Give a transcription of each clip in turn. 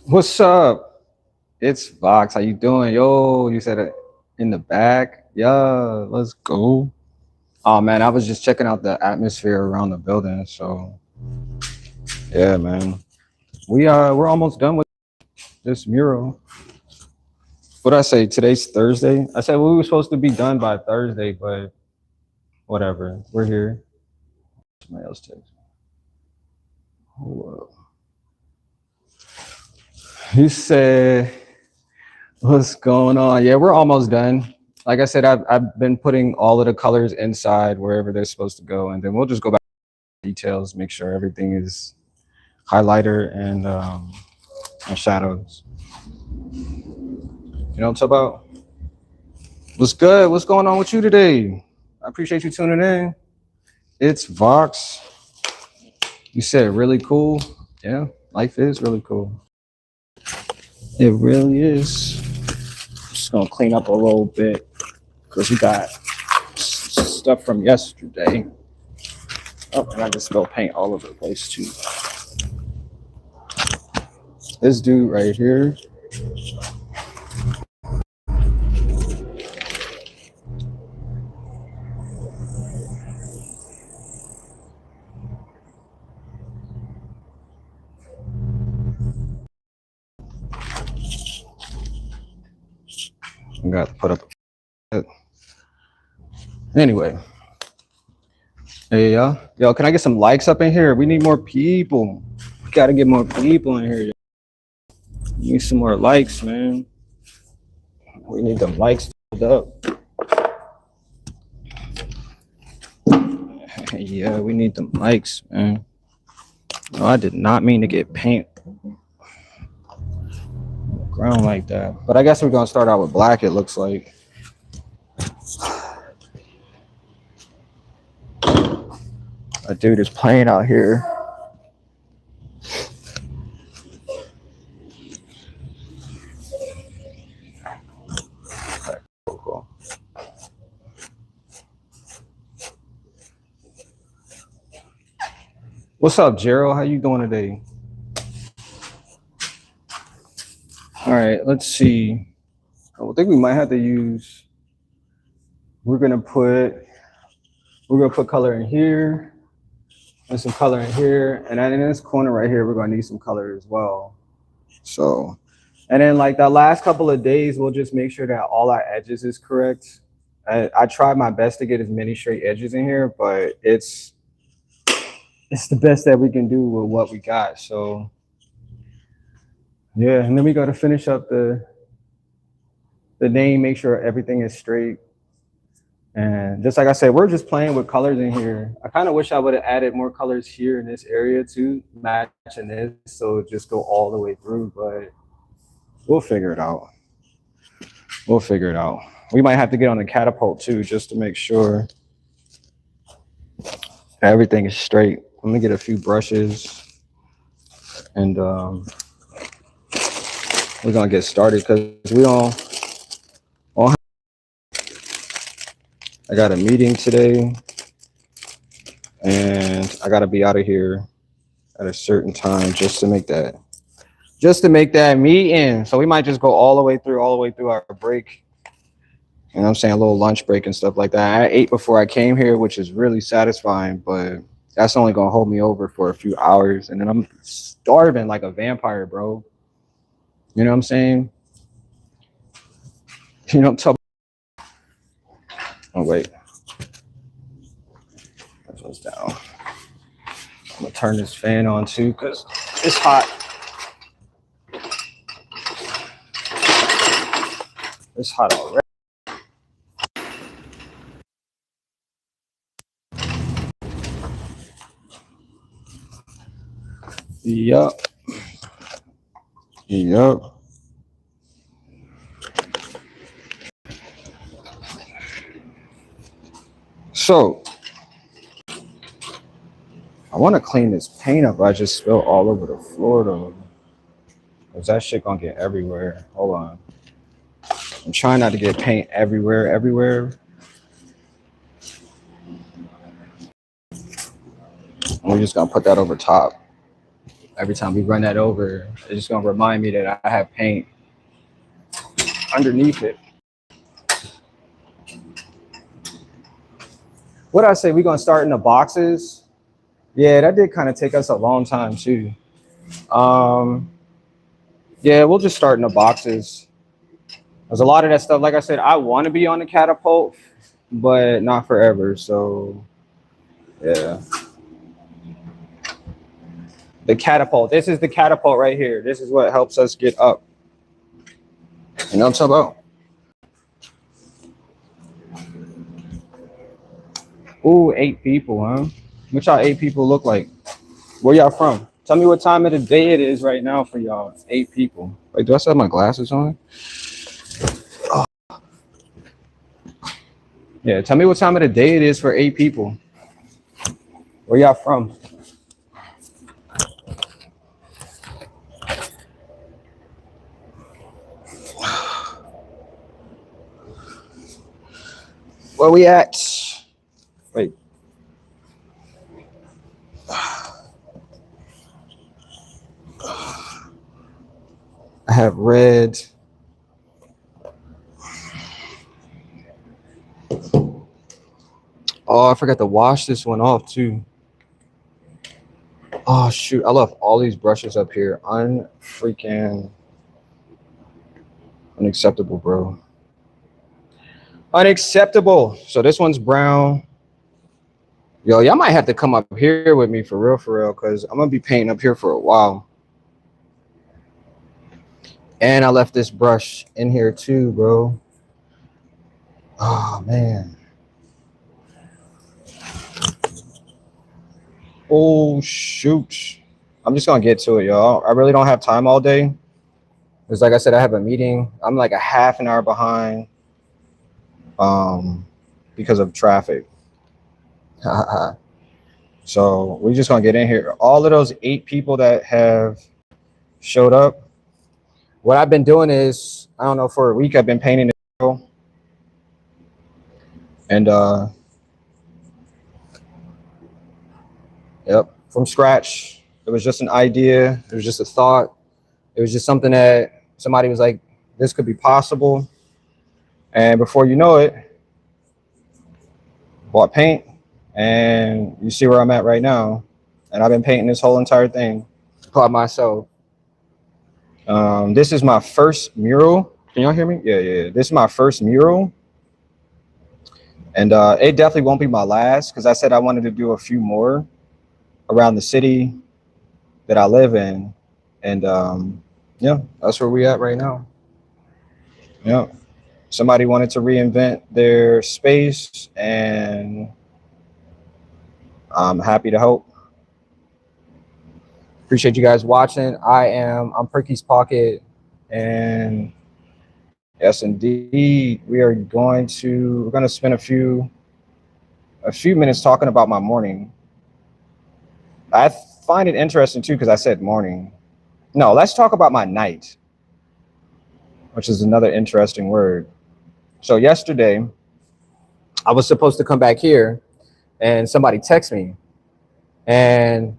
What's up? It's Vox. How you doing? Yo, you said it in the back. Yeah, let's go. Oh man, I was just checking out the atmosphere around the building. So yeah, man. We're almost done with this mural. What did I say? Today's Thursday. I said we were supposed to be done by Thursday, but whatever. We're here. Somebody else text. Whoa. You said what's going on? Yeah, we're almost done. Like I said, I've been putting all of the colors inside wherever they're supposed to go, and then we'll just go back to details, make sure everything is highlighter and shadows. You know what I'm talking about? What's good? What's going on with you today? I appreciate you tuning in. It's Vox. You said really cool. Yeah, life is really cool. It really is. Just gonna clean up a little bit because we got stuff from yesterday. Oh, and I just spilled paint all over the place too. This dude right here. I got to put up. Anyway. Hey, yo, can I get some likes up in here? We need more people. We got to get more people in here. We need some more likes, man. We need them likes filled up. Yeah, we need them likes, man. No, I did not mean to get paint ground like that. But I guess we're gonna start out with black, it looks like. A dude is playing out here. Cool. What's up, Gerald? How you doing today? All right, let's see. I think we might have to use. We're gonna put color in here, and some color in here, and then in this corner right here, we're gonna need some color as well. So, and then like the last couple of days, we'll just make sure that all our edges is correct. I tried my best to get as many straight edges in here, but it's the best that we can do with what we got. So yeah, and then we got to finish up the name, make sure everything is straight. And just like I said, we're just playing with colors in here. I kind of wish I would have added more colors here in this area too, matching this, so just go all the way through, but we'll figure it out. We'll figure it out. We might have to get on the catapult too, just to make sure everything is straight. Let me get a few brushes, and we're gonna get started because we don't have. I got a meeting today, and I gotta be out of here at a certain time just to make that meeting. So we might just go all the way through our break. You know what I'm saying? A little lunch break and stuff like that. I ate before I came here, which is really satisfying, but that's only gonna hold me over for a few hours, and then I'm starving like a vampire, bro. You know what I'm saying? You know what I'm talking. Oh wait, that one's down. I'm gonna turn this fan on too because it's hot. It's hot already. Yup. Yup. So I want to clean this paint up. I just spilled all over the floor though. Cause that shit gonna get everywhere. Hold on. I'm trying not to get paint everywhere. We're just gonna put that over top. Every time we run that over, it's just gonna remind me that I have paint underneath it. What I say, we gonna start in the boxes. Yeah, that did kind of take us a long time too. Yeah, we'll just start in the boxes. There's a lot of that stuff. Like I said, I want to be on the catapult, but not forever. So yeah, the catapult. This is the catapult right here. This is what helps us get up. You know what I'm talking about? Ooh, 8 people, huh? What y'all 8 people look like? Where y'all from? Tell me what time of the day it is right now for y'all. 8 people. Wait, do I still have my glasses on? Oh. Yeah, tell me what time of the day it is for 8 people. Where y'all from? Where we at? Wait. I have red. Oh, I forgot to wash this one off too. Oh shoot, I left all these brushes up here. Unfreaking unacceptable, bro. Unacceptable. So this one's brown. Yo, y'all might have to come up here with me for real, because I'm gonna be painting up here for a while. And I left this brush in here too, bro. Oh man. Oh shoot. I'm just gonna get to it, y'all. I really don't have time all day. Because like I said, I have a meeting. I'm like a half an hour behind because of traffic. So we're just gonna get in here. All of those 8 people that have showed up, what I've been doing is, I don't know, for a week I've been painting the mural. And yep, from scratch. It was just an idea, it was just a thought, it was just something that somebody was like, this could be possible. And before you know it, bought paint, and you see where I'm at right now. And I've been painting this whole entire thing by myself. This is my first mural. Can y'all hear me? Yeah. This is my first mural. And it definitely won't be my last, because I said I wanted to do a few more around the city that I live in. And yeah, that's where we at right now. Yeah. Somebody wanted to reinvent their space, and I'm happy to help. Appreciate you guys watching. I'm Perky's Pocket, and yes, indeed, we're going to spend a few minutes talking about my morning. I find it interesting too, because I said morning. No, let's talk about my night, which is another interesting word. So yesterday, I was supposed to come back here, and somebody texted me, and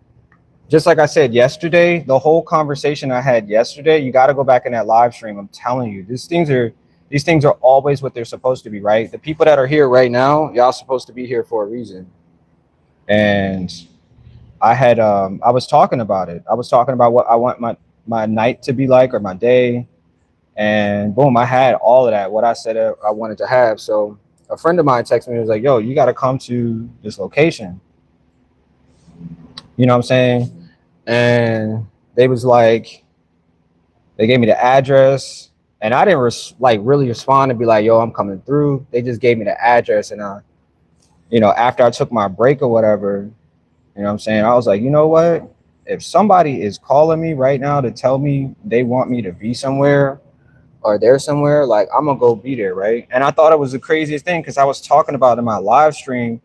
just like I said yesterday, the whole conversation I had yesterday, you got to go back in that live stream. I'm telling you, these things are always what they're supposed to be, right? The people that are here right now, y'all supposed to be here for a reason. And I was talking about it. I was talking about what I want my night to be like, or my day. And boom, I had all of that, what I said I wanted to have. So a friend of mine texted me and was like, yo, you got to come to this location. You know what I'm saying? And they was like, they gave me the address, And I didn't like really respond and be like, yo, I'm coming through. They just gave me the address. And you know, after I took my break or whatever, you know what I'm saying, I was like, you know what, if somebody is calling me right now to tell me they want me to be somewhere or they're somewhere, like, I'm gonna go be there, right? And I thought it was the craziest thing because I was talking about in my live stream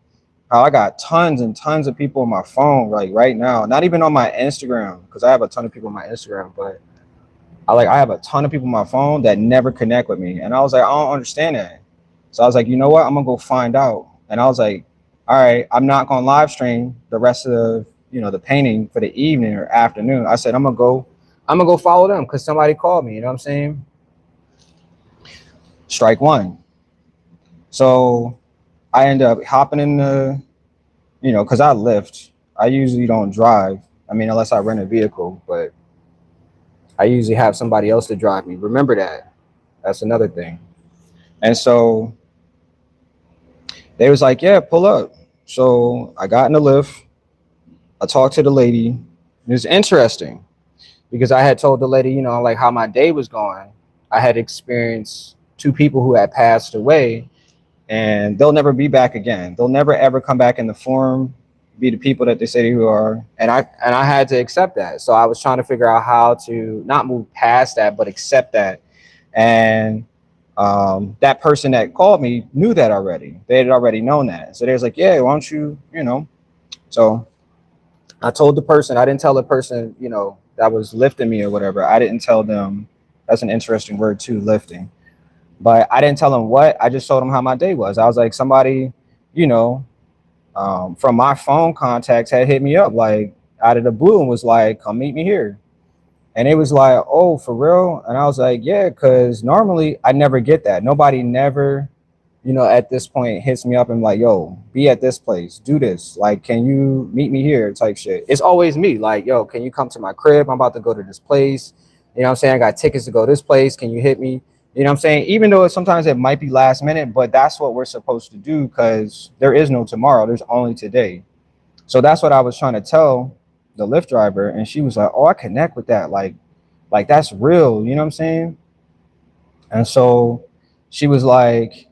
how I got tons and tons of people on my phone, like right now, not even on my Instagram, because I have a ton of people on my Instagram, but I have a ton of people on my phone that never connect with me. And I was like, I don't understand that. So I was like, you know what? I'm gonna go find out. And I was like, all right, I'm not gonna live stream the rest of the, you know, the painting for the evening or afternoon. I said, I'm gonna go follow them because somebody called me, you know what I'm saying? Strike one. So I end up hopping in the, you know, because I lift. I usually don't drive. I mean, unless I rent a vehicle, but I usually have somebody else to drive me. Remember that. That's another thing. And so they was like, yeah, pull up. So I got in the lift. I talked to the lady. It was interesting because I had told the lady, you know, like how my day was going. I had experienced two people who had passed away and they'll never be back again. They'll never ever come back in the form, be the people that they say they are. And I had to accept that. So I was trying to figure out how to not move past that, but accept that. And that person that called me knew that already. They had already known that. So they was like, yeah, why don't you, you know? So I told the person, I didn't tell the person, you know, that was lifting me or whatever. I didn't tell them, that's an interesting word too, lifting. But I didn't tell them what, I just told them how my day was. I was like, somebody, you know, from my phone contacts had hit me up like out of the blue and was like, come meet me here. And it was like, oh, for real? And I was like, yeah, because normally I never get that. Nobody never, you know, at this point hits me up and like, yo, be at this place, do this. Like, can you meet me here type shit? It's always me. Like, yo, can you come to my crib? I'm about to go to this place. You know what I'm saying? I got tickets to go this place. Can you hit me? You know what I'm saying? Even though sometimes it might be last minute, but that's what we're supposed to do because there is no tomorrow. There's only today. So that's what I was trying to tell the Lyft driver. And she was like, oh, I connect with that. Like that's real. You know what I'm saying? And so she was like,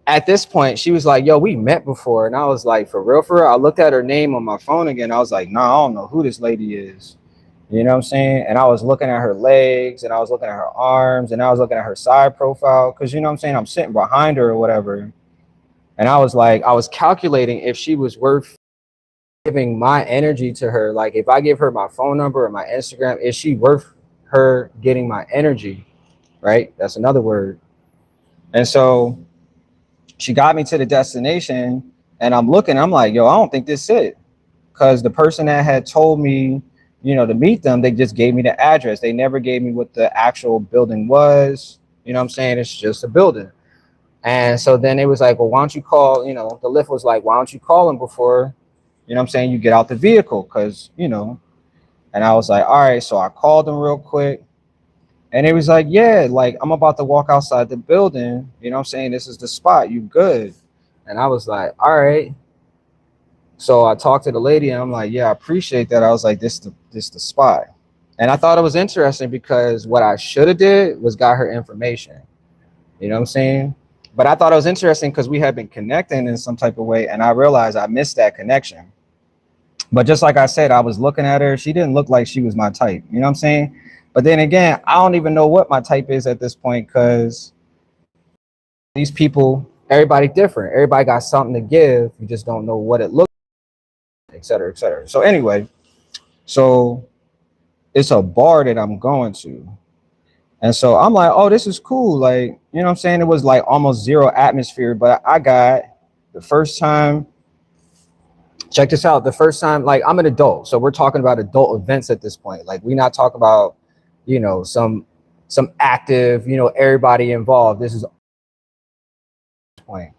at this point, she was like, yo, we met before. And I was like, for real, for real? I looked at her name on my phone again. I was like, nah, I don't know who this lady is. You know what I'm saying? And I was looking at her legs and I was looking at her arms and I was looking at her side profile. Cause you know what I'm saying? I'm sitting behind her or whatever. And I was like, I was calculating if she was worth giving my energy to her. Like if I give her my phone number or my Instagram, is she worth her getting my energy? Right? That's another word. And so she got me to the destination and I'm looking, I'm like, yo, I don't think this is it. Because the person that had told me, you know, to meet them, they just gave me the address. They never gave me what the actual building was. You know what I'm saying? It's just a building. And so then it was like, well, why don't you call, you know, the Lyft was like, why don't you call them before, you know what I'm saying, you get out the vehicle? Because, you know, and I was like, all right. So I called them real quick. And it was like, yeah, like I'm about to walk outside the building. You know what I'm saying? This is the spot. You good? And I was like, all right. So I talked to the lady and I'm like, yeah, I appreciate that. I was like, this the spot. And I thought it was interesting because what I should have did was got her information. You know what I'm saying? But I thought it was interesting because we had been connecting in some type of way. And I realized I missed that connection. But just like I said, I was looking at her. She didn't look like she was my type. You know what I'm saying? But then again, I don't even know what my type is at this point because these people, everybody different. Everybody got something to give. You just don't know what it looks like, et cetera, et cetera. So anyway, so it's a bar that I'm going to. And so I'm like, oh, this is cool. Like, you know what I'm saying? It was like almost zero atmosphere, but I got the first time, check this out. The first time, like I'm an adult. So we're talking about adult events at this point. Like we're not talking about, you know, some active, you know, everybody involved. This is the point.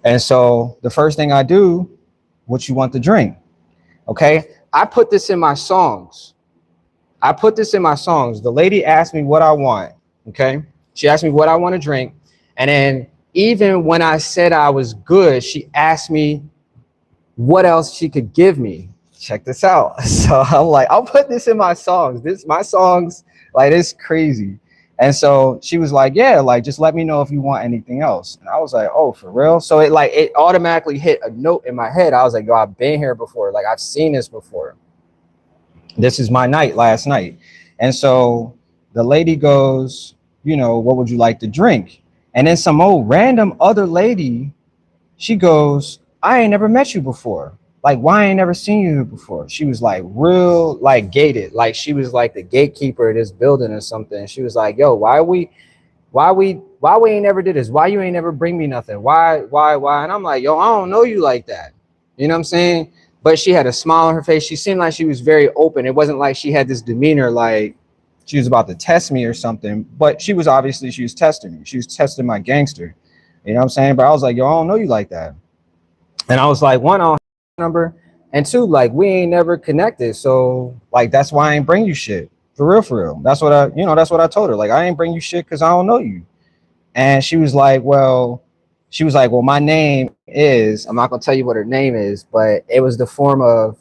And so the first thing I do, what you want to drink? Okay. I put this in my songs. The lady asked me what I want. Okay. She asked me what I want to drink. And then even when I said I was good, she asked me what else she could give me. Check this out. So I'm like, I'll put this in my songs. My songs, like, it's crazy. And so she was like, yeah, like just let me know if you want anything else. And I was like, oh, for real? So it automatically hit a note in my head. I was like, yo, I've been here before. Like I've seen this before. This is my night last night. And so the lady goes, you know, what would you like to drink? And then some old random other lady, she goes, I ain't never met you before. Like, why I ain't never seen you before? She was like real, like gated. Like she was like the gatekeeper of this building or something. She was like, yo, why we ain't never did this? Why you ain't never bring me nothing? Why? And I'm like, yo, I don't know you like that. You know what I'm saying? But she had a smile on her face. She seemed like she was very open. It wasn't like she had this demeanor like she was about to test me or something. But she was testing me. She was testing my gangster. You know what I'm saying? But I was like, yo, I don't know you like that. And I was like, one, I don't have your number. And two, like, we ain't never connected. So, like, that's why I ain't bring you shit. For real, for real. That's what I told her. Like, I ain't bring you shit because I don't know you. And she was like, well, my name is, I'm not going to tell you what her name is, but it was the form of,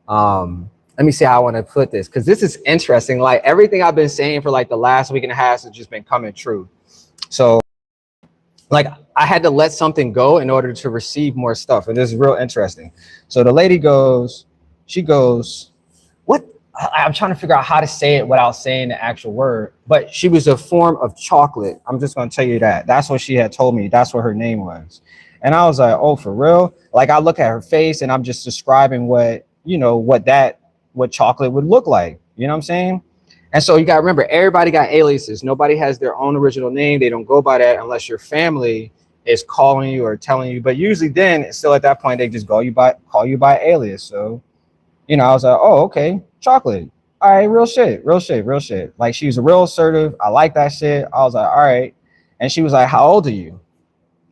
let me see how I want to put this. Because this is interesting. Like, everything I've been saying for like the last week and a half has just been coming true. So, like I had to let something go in order to receive more stuff. And this is real interesting. So the lady goes, what? I'm trying to figure out how to say it without saying the actual word, but she was a form of chocolate. I'm just going to tell you that. That's what she had told me. That's what her name was. And I was like, oh, for real? Like I look at her face and I'm just describing what chocolate would look like. You know what I'm saying? And so you got to remember, everybody got aliases. Nobody has their own original name. They don't go by that unless your family is calling you or telling you. But usually then, still at that point, they just call you by alias. So, you know, I was like, oh, okay, chocolate. All right, real shit. Like she was real assertive. I like that shit. I was like, all right. And she was like, how old are you?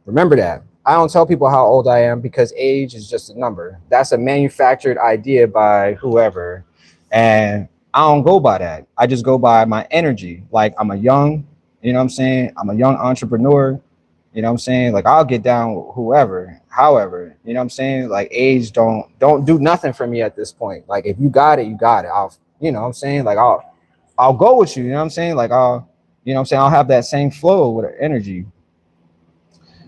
Remember that. I don't tell people how old I am because age is just a number. That's a manufactured idea by whoever. And I don't go by that. I just go by my energy. Like I'm a young, you know what I'm saying? I'm a young entrepreneur. You know what I'm saying? Like I'll get down with whoever, however, you know what I'm saying? Like age don't do nothing for me at this point. Like if you got it, you got it. You know what I'm saying? Like I'll go with you, you know what I'm saying? Like you know what I'm saying? I'll have that same flow with her energy.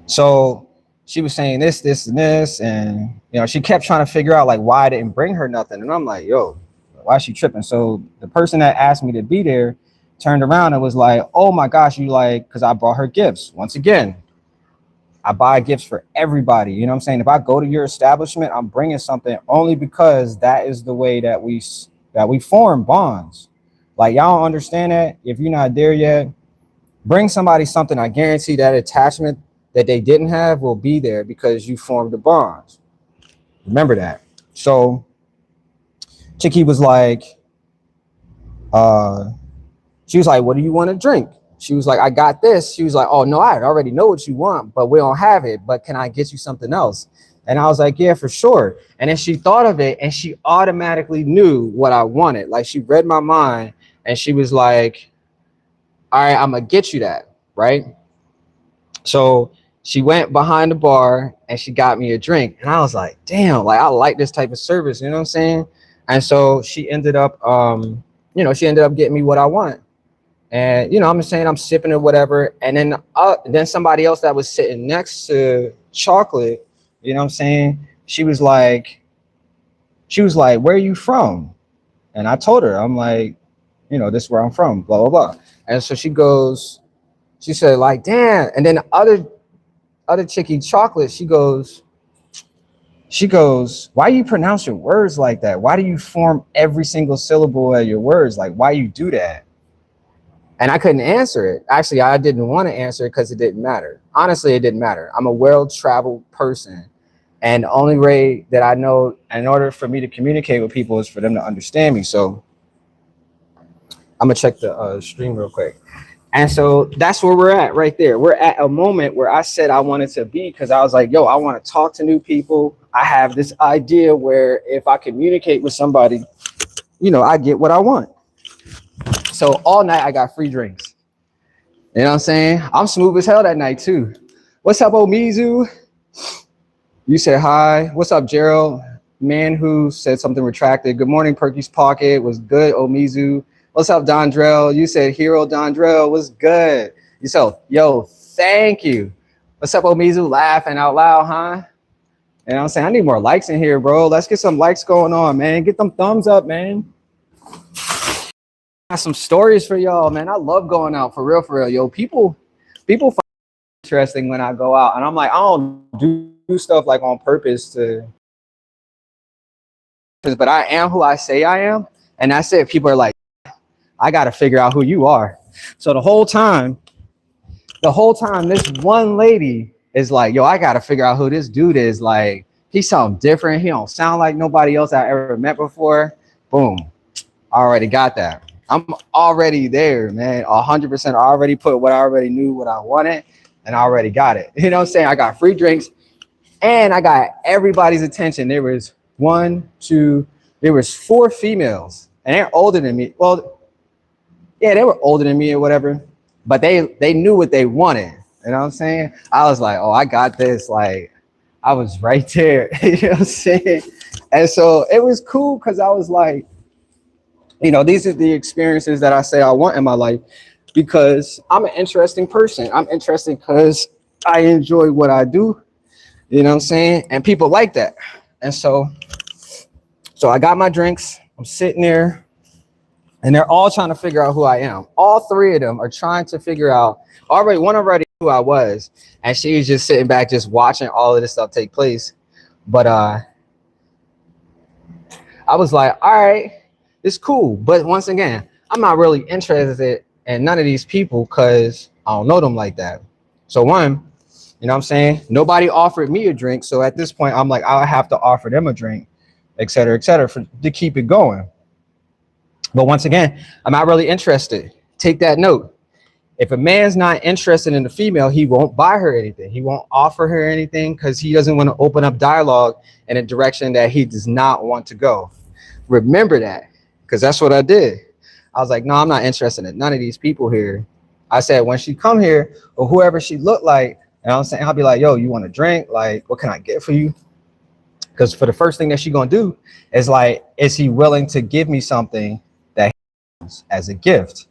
So she was saying this, and this, and you know, she kept trying to figure out like why I didn't bring her nothing. And I'm like, yo, why is she tripping? So the person that asked me to be there turned around and was like, oh my gosh, you like, because I brought her gifts. Once again, I buy gifts for everybody. You know what I'm saying? If I go to your establishment, I'm bringing something only because that is the way that we form bonds. Like y'all don't understand that. If you're not there yet, bring somebody something. I guarantee that attachment that they didn't have will be there because you formed a bond. Remember that. So Chicky was like, she was like, what do you want to drink? She was like, I got this. She was like, oh no, I already know what you want, but we don't have it. But can I get you something else? And I was like, yeah, for sure. And then she thought of it and she automatically knew what I wanted. Like she read my mind and she was like, all right, I'm gonna get you that, right? So she went behind the bar and she got me a drink. And I was like, damn, like I like this type of service, you know what I'm saying? And so she ended up, she ended up getting me what I want. And, you know, I'm saying I'm sipping or whatever. And then somebody else that was sitting next to Chocolate, you know what I'm saying? She was like, where are you from? And I told her, I'm like, you know, this is where I'm from, blah, blah, blah. And so she said like, damn. And then the other chickie Chocolate, she goes, why you pronounce your words like that? Why do you form every single syllable of your words? Like, why you do that? And I couldn't answer it. Actually, I didn't want to answer it because it didn't matter. Honestly, it didn't matter. I'm a well-traveled person. And the only way that I know in order for me to communicate with people is for them to understand me. So I'm going to check the stream real quick. And so that's where we're at right there. We're at a moment where I said I wanted to be because I was like, yo, I want to talk to new people. I have this idea where if I communicate with somebody, you know, I get what I want. So all night I got free drinks. You know what I'm saying? I'm smooth as hell that night too. What's up, Omizu? You said hi. What's up, Gerald? Man who said something retracted. Good morning, Perky's Pocket. Was good, Omizu. What's up, Dondrell? You said Hero Dondrell. What's good? You so, yo, thank you. What's up, Omizu? Laughing out loud, huh? You know what I'm saying? I need more likes in here, bro. Let's get some likes going on, man. Get them thumbs up, man. Got some stories for y'all, man. I love going out for real, for real. Yo, people find it interesting when I go out, and I'm like, I don't do stuff like on purpose to, but I am who I say I am, and that's it. People are like, I got to figure out who you are. So the whole time, this one lady is like, yo, I got to figure out who this dude is. Like, he sounds different. He don't sound like nobody else I ever met before. Boom. I already got that. I'm already there, man. 100%. I already put what I already knew, what I wanted, and I already got it. You know what I'm saying? I got free drinks and I got everybody's attention. There was there was 4 females, and they're older than me. Well, yeah, they were older than me or whatever, but they knew what they wanted. You know what I'm saying? I was like, oh, I got this. Like, I was right there. You know what I'm saying? And so it was cool because I was like, you know, these are the experiences that I say I want in my life because I'm an interesting person. I'm interesting because I enjoy what I do. You know what I'm saying? And people like that. And so I got my drinks. I'm sitting there and they're all trying to figure out who I am. All 3 of them are trying to figure out one already knew who I was. And she was just sitting back, just watching all of this stuff take place. But I was like, all right, it's cool. But once again, I'm not really interested in none of these people because I don't know them like that. So one, you know what I'm saying? Nobody offered me a drink. So at this point, I'm like, I'll have to offer them a drink, et cetera, to keep it going. But once again, I'm not really interested. Take that note. If a man's not interested in the female, he won't buy her anything. He won't offer her anything because he doesn't want to open up dialogue in a direction that he does not want to go. Remember that, because that's what I did. I was like, no, I'm not interested in none of these people here. I said, when she come here or whoever she looked like, you know what I'm saying, I'll be like, yo, you want a drink? Like, what can I get for you? Because for the first thing that she gonna do is like, is he willing to give me something that he wants as a gift?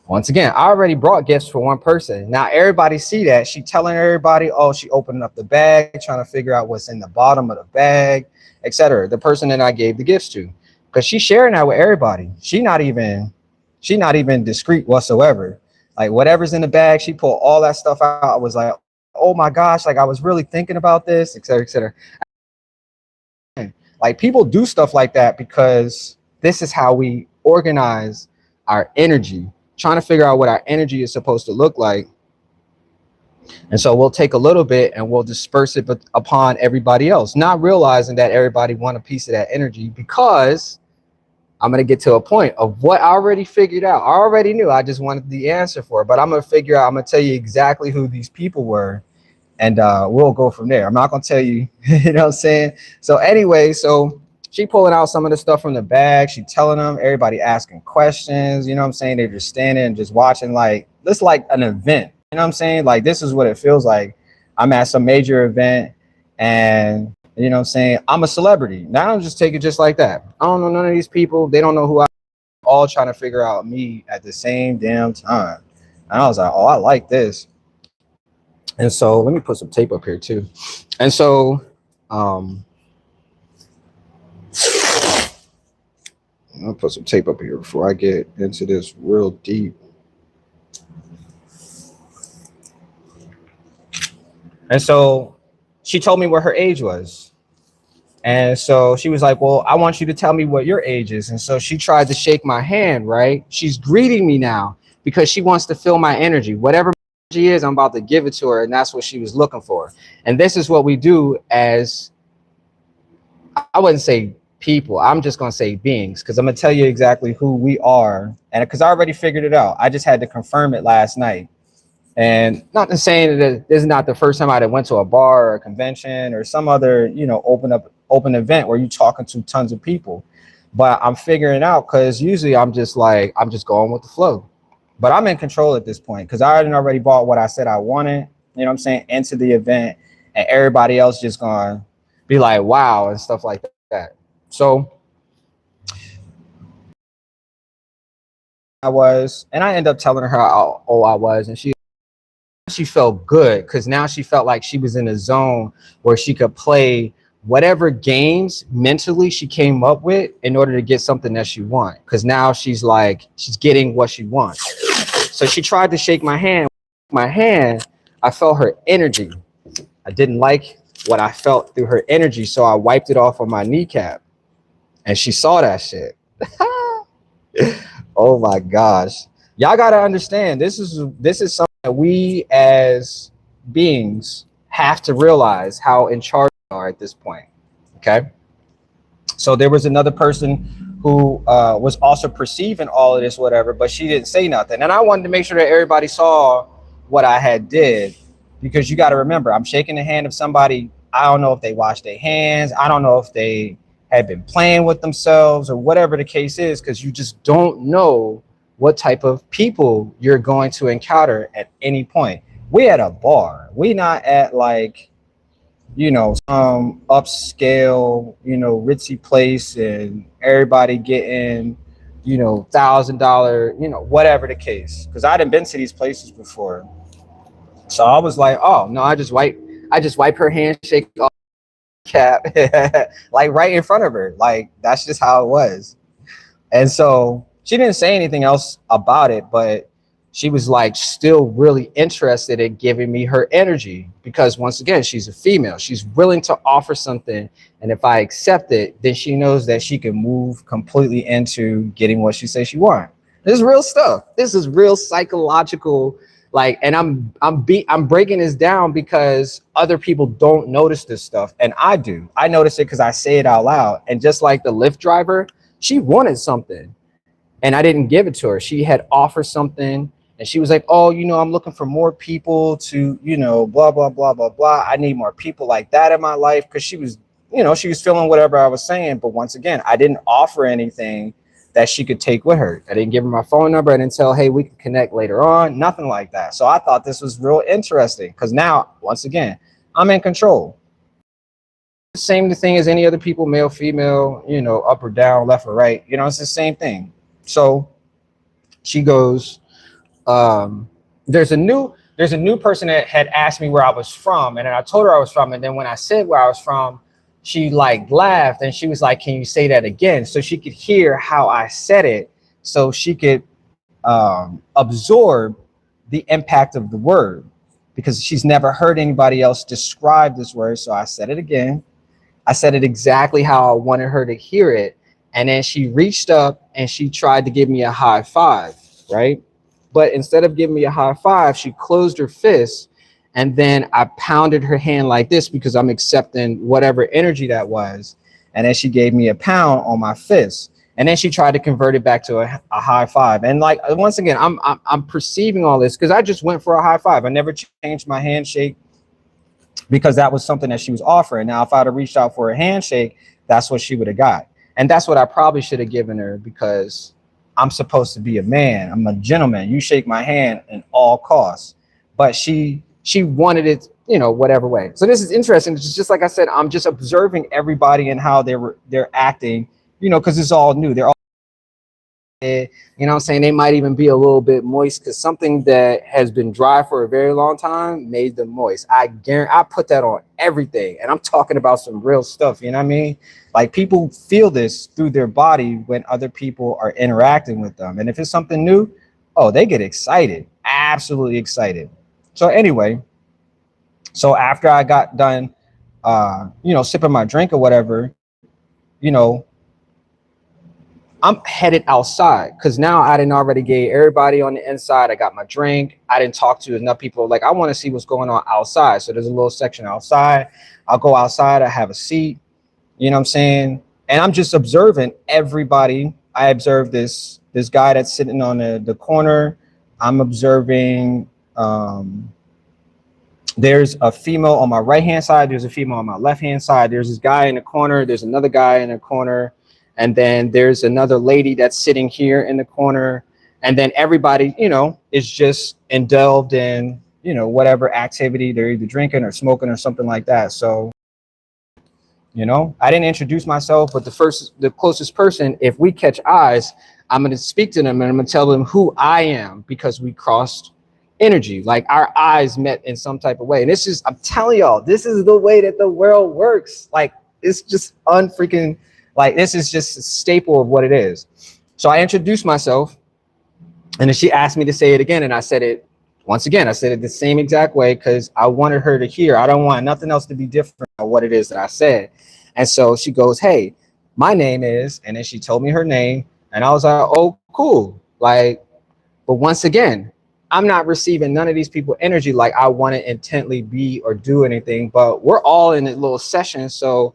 Once again, I already brought gifts for one person. Now everybody see that. She telling everybody, oh, she opening up the bag, trying to figure out what's in the bottom of the bag, etc. The person that I gave the gifts to, because she's sharing that with everybody. She not even discreet whatsoever. Like whatever's in the bag, she pulled all that stuff out. I was like, oh my gosh, like I was really thinking about this, etc., etc. Like people do stuff like that because this is how we organize our energy, trying to figure out what our energy is supposed to look like. And so we'll take a little bit and we'll disperse it upon everybody else, not realizing that everybody want a piece of that energy, because I'm going to get to a point of what I already figured out. I already knew. I just wanted the answer for it, but I'm going to figure out, I'm going to tell you exactly who these people were, and we'll go from there. I'm not going to tell you, you know what I'm saying? So anyway, so she pulling out some of the stuff from the bag. She telling them, everybody asking questions, you know what I'm saying? They're just standing and just watching, like, this like an event, you know what I'm saying? Like, this is what it feels like. I'm at some major event and, you know what I'm saying, I'm a celebrity. Now I'm just taking it just like that. I don't know none of these people. They don't know who I am. All trying to figure out me at the same damn time. And I was like, oh, I like this. And so let me put some tape up here too. And so I'll put some tape up here before I get into this real deep. And so she told me what her age was. And so she was like, well, I want you to tell me what your age is. And so she tried to shake my hand, right? She's greeting me now because she wants to feel my energy. Whatever she is, I'm about to give it to her. And that's what she was looking for. And this is what we do as, I wouldn't say people, I'm just going to say beings, because I'm going to tell you exactly who we are. And because I already figured it out. I just had to confirm it last night. And not to say that this is not the first time I went to a bar or a convention or some other, you know, open event where you're talking to tons of people. But I'm figuring out, because usually I'm just going with the flow. But I'm in control at this point because I already bought what I said I wanted, you know what I'm saying, into the event, and everybody else just gonna be like, wow, and stuff like that. So I was, and I ended up telling her how old I was, and she felt good because now she felt like she was in a zone where she could play whatever games mentally she came up with in order to get something that she wants. Because now she's like she's getting what she wants. So she tried to shake my hand. My hand, I felt her energy. I didn't like what I felt through her energy, so I wiped it off on my kneecap, and she saw that shit. Oh my gosh. Y'all gotta understand this is something that we as beings have to realize how in charge we are at this point. Okay. So there was another person who was also perceiving all of this, whatever, but she didn't say nothing. And I wanted to make sure that everybody saw what I had did, because you got to remember, I'm shaking the hand of somebody. I don't know if they washed their hands. I don't know if they had been playing with themselves or whatever the case is, because you just don't know what type of people you're going to encounter at any point. We at a bar. We not at like, some upscale, ritzy place and everybody getting, $1,000, whatever the case. Because I done been to these places before. So I was like, oh no, I just wipe her handshake off cap like right in front of her. Like that's just how it was. And so she didn't say anything else about it, but she was like still really interested in giving me her energy, because once again, she's a female. She's willing to offer something. And if I accept it, then she knows that she can move completely into getting what she says she wants. This is real stuff. This is real psychological. Like, and I'm breaking this down because other people don't notice this stuff. And I do. I notice it because I say it out loud. And just like the Lyft driver, she wanted something and I didn't give it to her. She had offered something and she was like, oh, I'm looking for more people to, blah, blah, blah, blah, blah. I need more people like that in my life. Because she was feeling whatever I was saying. But once again, I didn't offer anything that she could take with her. I didn't give her my phone number. I didn't tell, hey, we can connect later on. Nothing like that. So I thought this was real interesting because now, once again, I'm in control. Same thing as any other people, male, female, up or down, left or right. It's the same thing. So she goes, there's a new person that had asked me where I was from, and then I told her I was from, and then when I said where I was from, she like laughed and she was like, can you say that again? So she could hear how I said it, so she could absorb the impact of the word, because she's never heard anybody else describe this word. So I said it again. I said it exactly how I wanted her to hear it. And then she reached up and she tried to give me a high five, right? But instead of giving me a high five, she closed her fist. And then I pounded her hand like this because I'm accepting whatever energy that was. And then she gave me a pound on my fist. And then she tried to convert it back to a high five. And like, once again, I'm perceiving all this because I just went for a high five. I never changed my handshake because that was something that she was offering. Now, if I'd have reached out for a handshake, that's what she would have got. And that's what I probably should have given her, because I'm supposed to be a man. I'm a gentleman. You shake my hand in all costs. But she wanted it, whatever way. So this is interesting. It's just like I said, I'm just observing everybody and how they're acting, because it's all new. They're all, what I'm saying? They might even be a little bit moist because something that has been dry for a very long time made them moist. I guarantee I put that on everything. And I'm talking about some real stuff. You know what I mean? Like, people feel this through their body when other people are interacting with them. And if it's something new, oh, they get excited, absolutely excited. So anyway, so after I got done, sipping my drink or whatever, I'm headed outside because now I didn't already gave everybody on the inside. I got my drink. I didn't talk to enough people. Like, I want to see what's going on outside. So there's a little section outside. I'll go outside. I have a seat. You know what I'm saying? And I'm just observing everybody. I observe this guy that's sitting on the corner. I'm observing, there's a female on my right hand side. There's a female on my left hand side. There's this guy in the corner. There's another guy in the corner. And then there's another lady that's sitting here in the corner. And then everybody, is just indulged in, whatever activity they're either drinking or smoking or something like that. So, I didn't introduce myself, but the closest person, if we catch eyes, I'm going to speak to them and I'm going to tell them who I am because we crossed energy, like our eyes met in some type of way. And this is, I'm telling y'all, this is the way that the world works. Like, it's just unfreaking, like, this is just a staple of what it is. So I introduced myself, and then she asked me to say it again, and I said it once again. I said it the same exact way because I wanted her to hear. I don't want nothing else to be different about what it is that I said. And so she goes, "Hey, my name is," and then she told me her name, and I was like, "Oh, cool." Like, but once again, I'm not receiving none of these people energy like I want to intently be or do anything. But we're all in a little session, so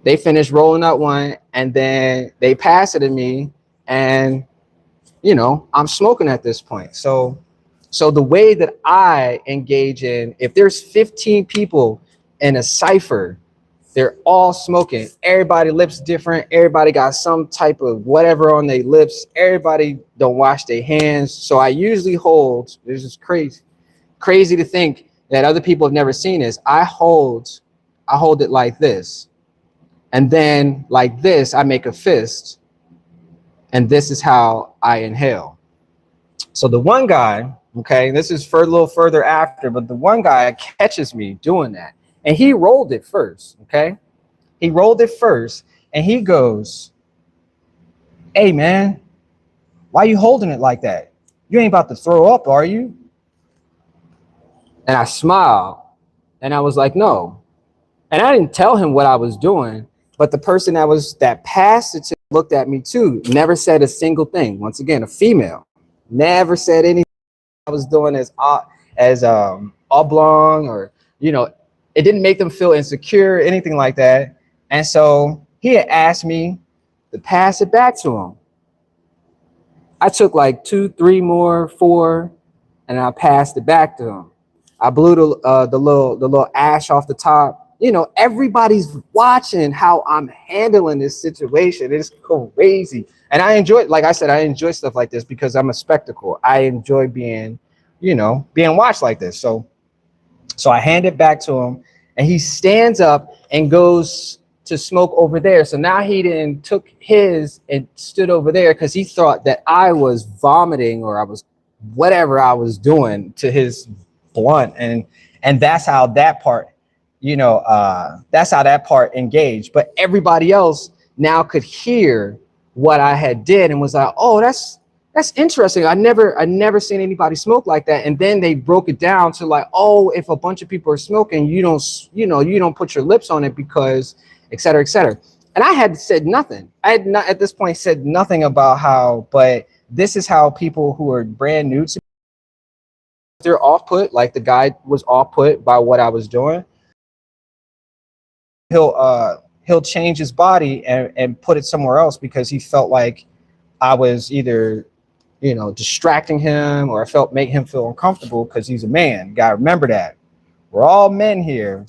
they finish rolling up one, and then they pass it to me, and I'm smoking at this point. So the way that I engage in, if there's 15 people in a cipher, they're all smoking. Everybody lips different. Everybody got some type of whatever on their lips. Everybody don't wash their hands. So I usually hold, this is crazy to think that other people have never seen this. I hold it like this. And then like this, I make a fist. And this is how I inhale. So the one guy, okay, this is for a little further after, but the one guy catches me doing that. And he rolled it first, okay? He rolled it first, and he goes, "Hey, man, why you holding it like that? You ain't about to throw up, are you?" And I smiled, and I was like, "No." And I didn't tell him what I was doing, but the person that passed it to looked at me too, never said a single thing. Once again, a female, never said anything I was doing as oblong, or it didn't make them feel insecure, anything like that. And so he had asked me to pass it back to him. I took like 2, 3 more, 4, and I passed it back to him. I blew the little ash off the top. Everybody's watching how I'm handling this situation. It's crazy, and I enjoy it. Like I said, I enjoy stuff like this because I'm a spectacle. I enjoy being watched like this. So I hand it back to him, and he stands up and goes to smoke over there. So now he then took his and stood over there because he thought that I was vomiting or I was whatever I was doing to his blunt, and that's how that part, that's how that part engaged. But everybody else now could hear what I had did and was like, "Oh, that's interesting. I never seen anybody smoke like that." And then they broke it down to like, "Oh, if a bunch of people are smoking, you don't put your lips on it because et cetera, et cetera." And I had said nothing. I had not at this point said nothing about how, but this is how people who are brand new to me, they're off put. Like the guy was off put by what I was doing. He'll change his body and put it somewhere else because he felt like I was either distracting him, or I felt make him feel uncomfortable because he's a man. You gotta remember that. We're all men here.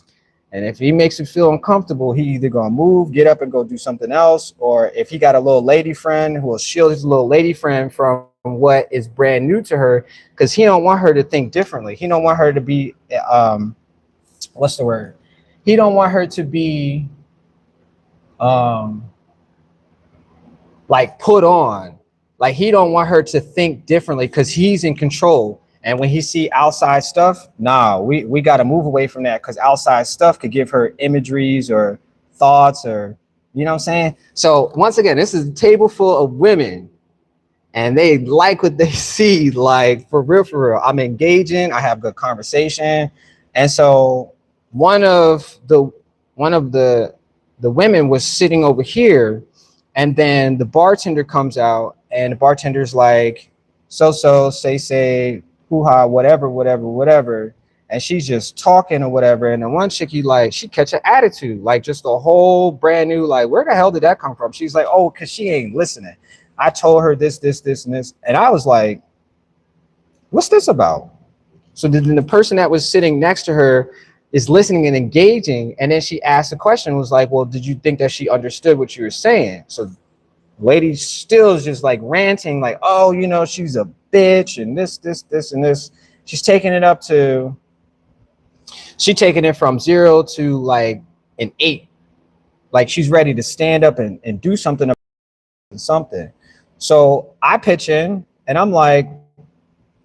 And if he makes you feel uncomfortable, he either gonna move, get up and go do something else, or if he got a little lady friend who will shield his little lady friend from what is brand new to her, because he don't want her to think differently. He don't want her to be what's the word? He don't want her to be like put on. Like he don't want her to think differently because he's in control. And when he see outside stuff, nah, we got to move away from that because outside stuff could give her imageries or thoughts, or you know what I'm saying? So once again, this is a table full of women, and they like what they see. Like for real, for real. I'm engaging. I have good conversation, and so one of the women was sitting over here, and then the bartender comes out, and the bartender's like, so say hoo-ha, whatever, and she's just talking or whatever. And the one chick, she catch an attitude, like just a whole brand new, like, where the hell did that come from? She's like, "Oh, because she ain't listening. I told her this, and this." And I was like, "What's this about?" So then the person that was sitting next to her is listening and engaging, and then she asked a question, was like, "Well, did you think that she understood what you were saying?" So lady still is just like ranting, like, "Oh, she's a bitch and this, and this." She's taking it from 0 to like an 8. Like she's ready to stand up and do something about something. So I pitch in and I'm like,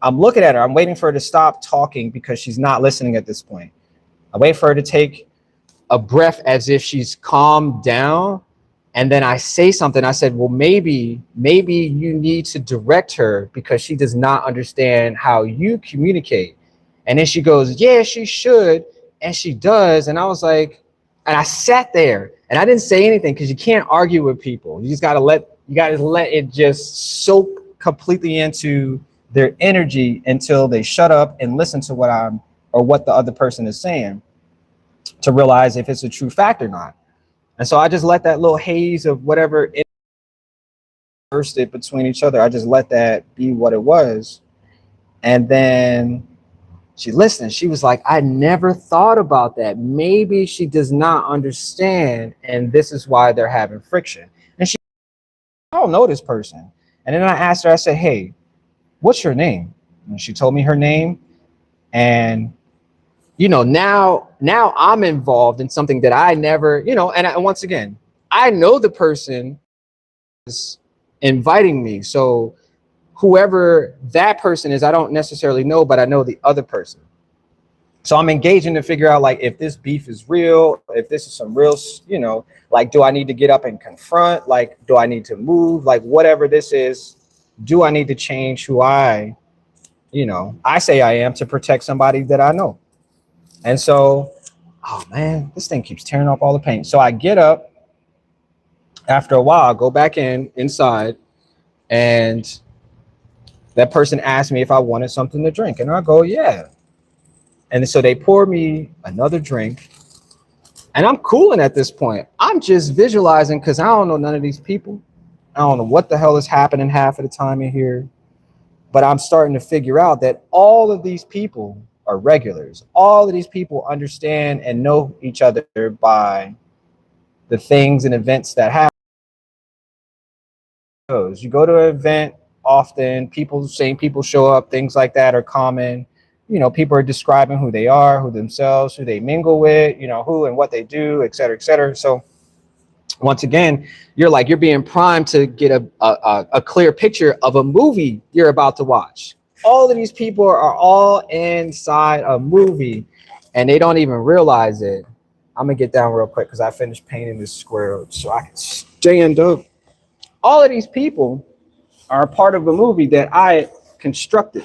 I'm looking at her. I'm waiting for her to stop talking because she's not listening at this point. I wait for her to take a breath as if she's calmed down. And then I say something. I said, well, maybe you need to direct her because she does not understand how you communicate. And then she goes, yeah, she should. And she does. And I was like, and I sat there and I didn't say anything because you can't argue with people. You gotta let it just soak completely into their energy until they shut up and listen to what the other person is saying to realize if it's a true fact or not. And so I just let that little haze of whatever bursted between each other, I just let that be what it was. And then she listened. She was like, I never thought about that. Maybe she does not understand. And this is why they're having friction. And I don't know this person. And then I asked her, I said, hey, what's your name? And she told me her name. And now I'm involved in something that I never, and once again, I know the person is inviting me. So whoever that person is, I don't necessarily know, but I know the other person. So I'm engaging to figure out like if this beef is real, if this is some real, like, do I need to get up and confront? Like, do I need to move? Like, whatever this is, do I need to change who I say I am to protect somebody that I know? And so, oh man, this thing keeps tearing off all the paint. So I get up after a while, go back inside, and that person asked me if I wanted something to drink. And I go, yeah. And so they pour me another drink. And I'm cooling at this point. I'm just visualizing because I don't know none of these people. I don't know what the hell is happening half of the time in here. But I'm starting to figure out that all of these people are regulars. All of these people understand and know each other by the things and events that happen. You go to an event often, same people show up, things like that are common. People are describing who they are, who themselves, who they mingle with, who and what they do, et cetera, et cetera. So once again, you're being primed to get a clear picture of a movie you're about to watch. All of these people are all inside a movie and they don't even realize it. I'm gonna get down real quick because I finished painting this square so I can stand up. All of these people are a part of a movie that I constructed.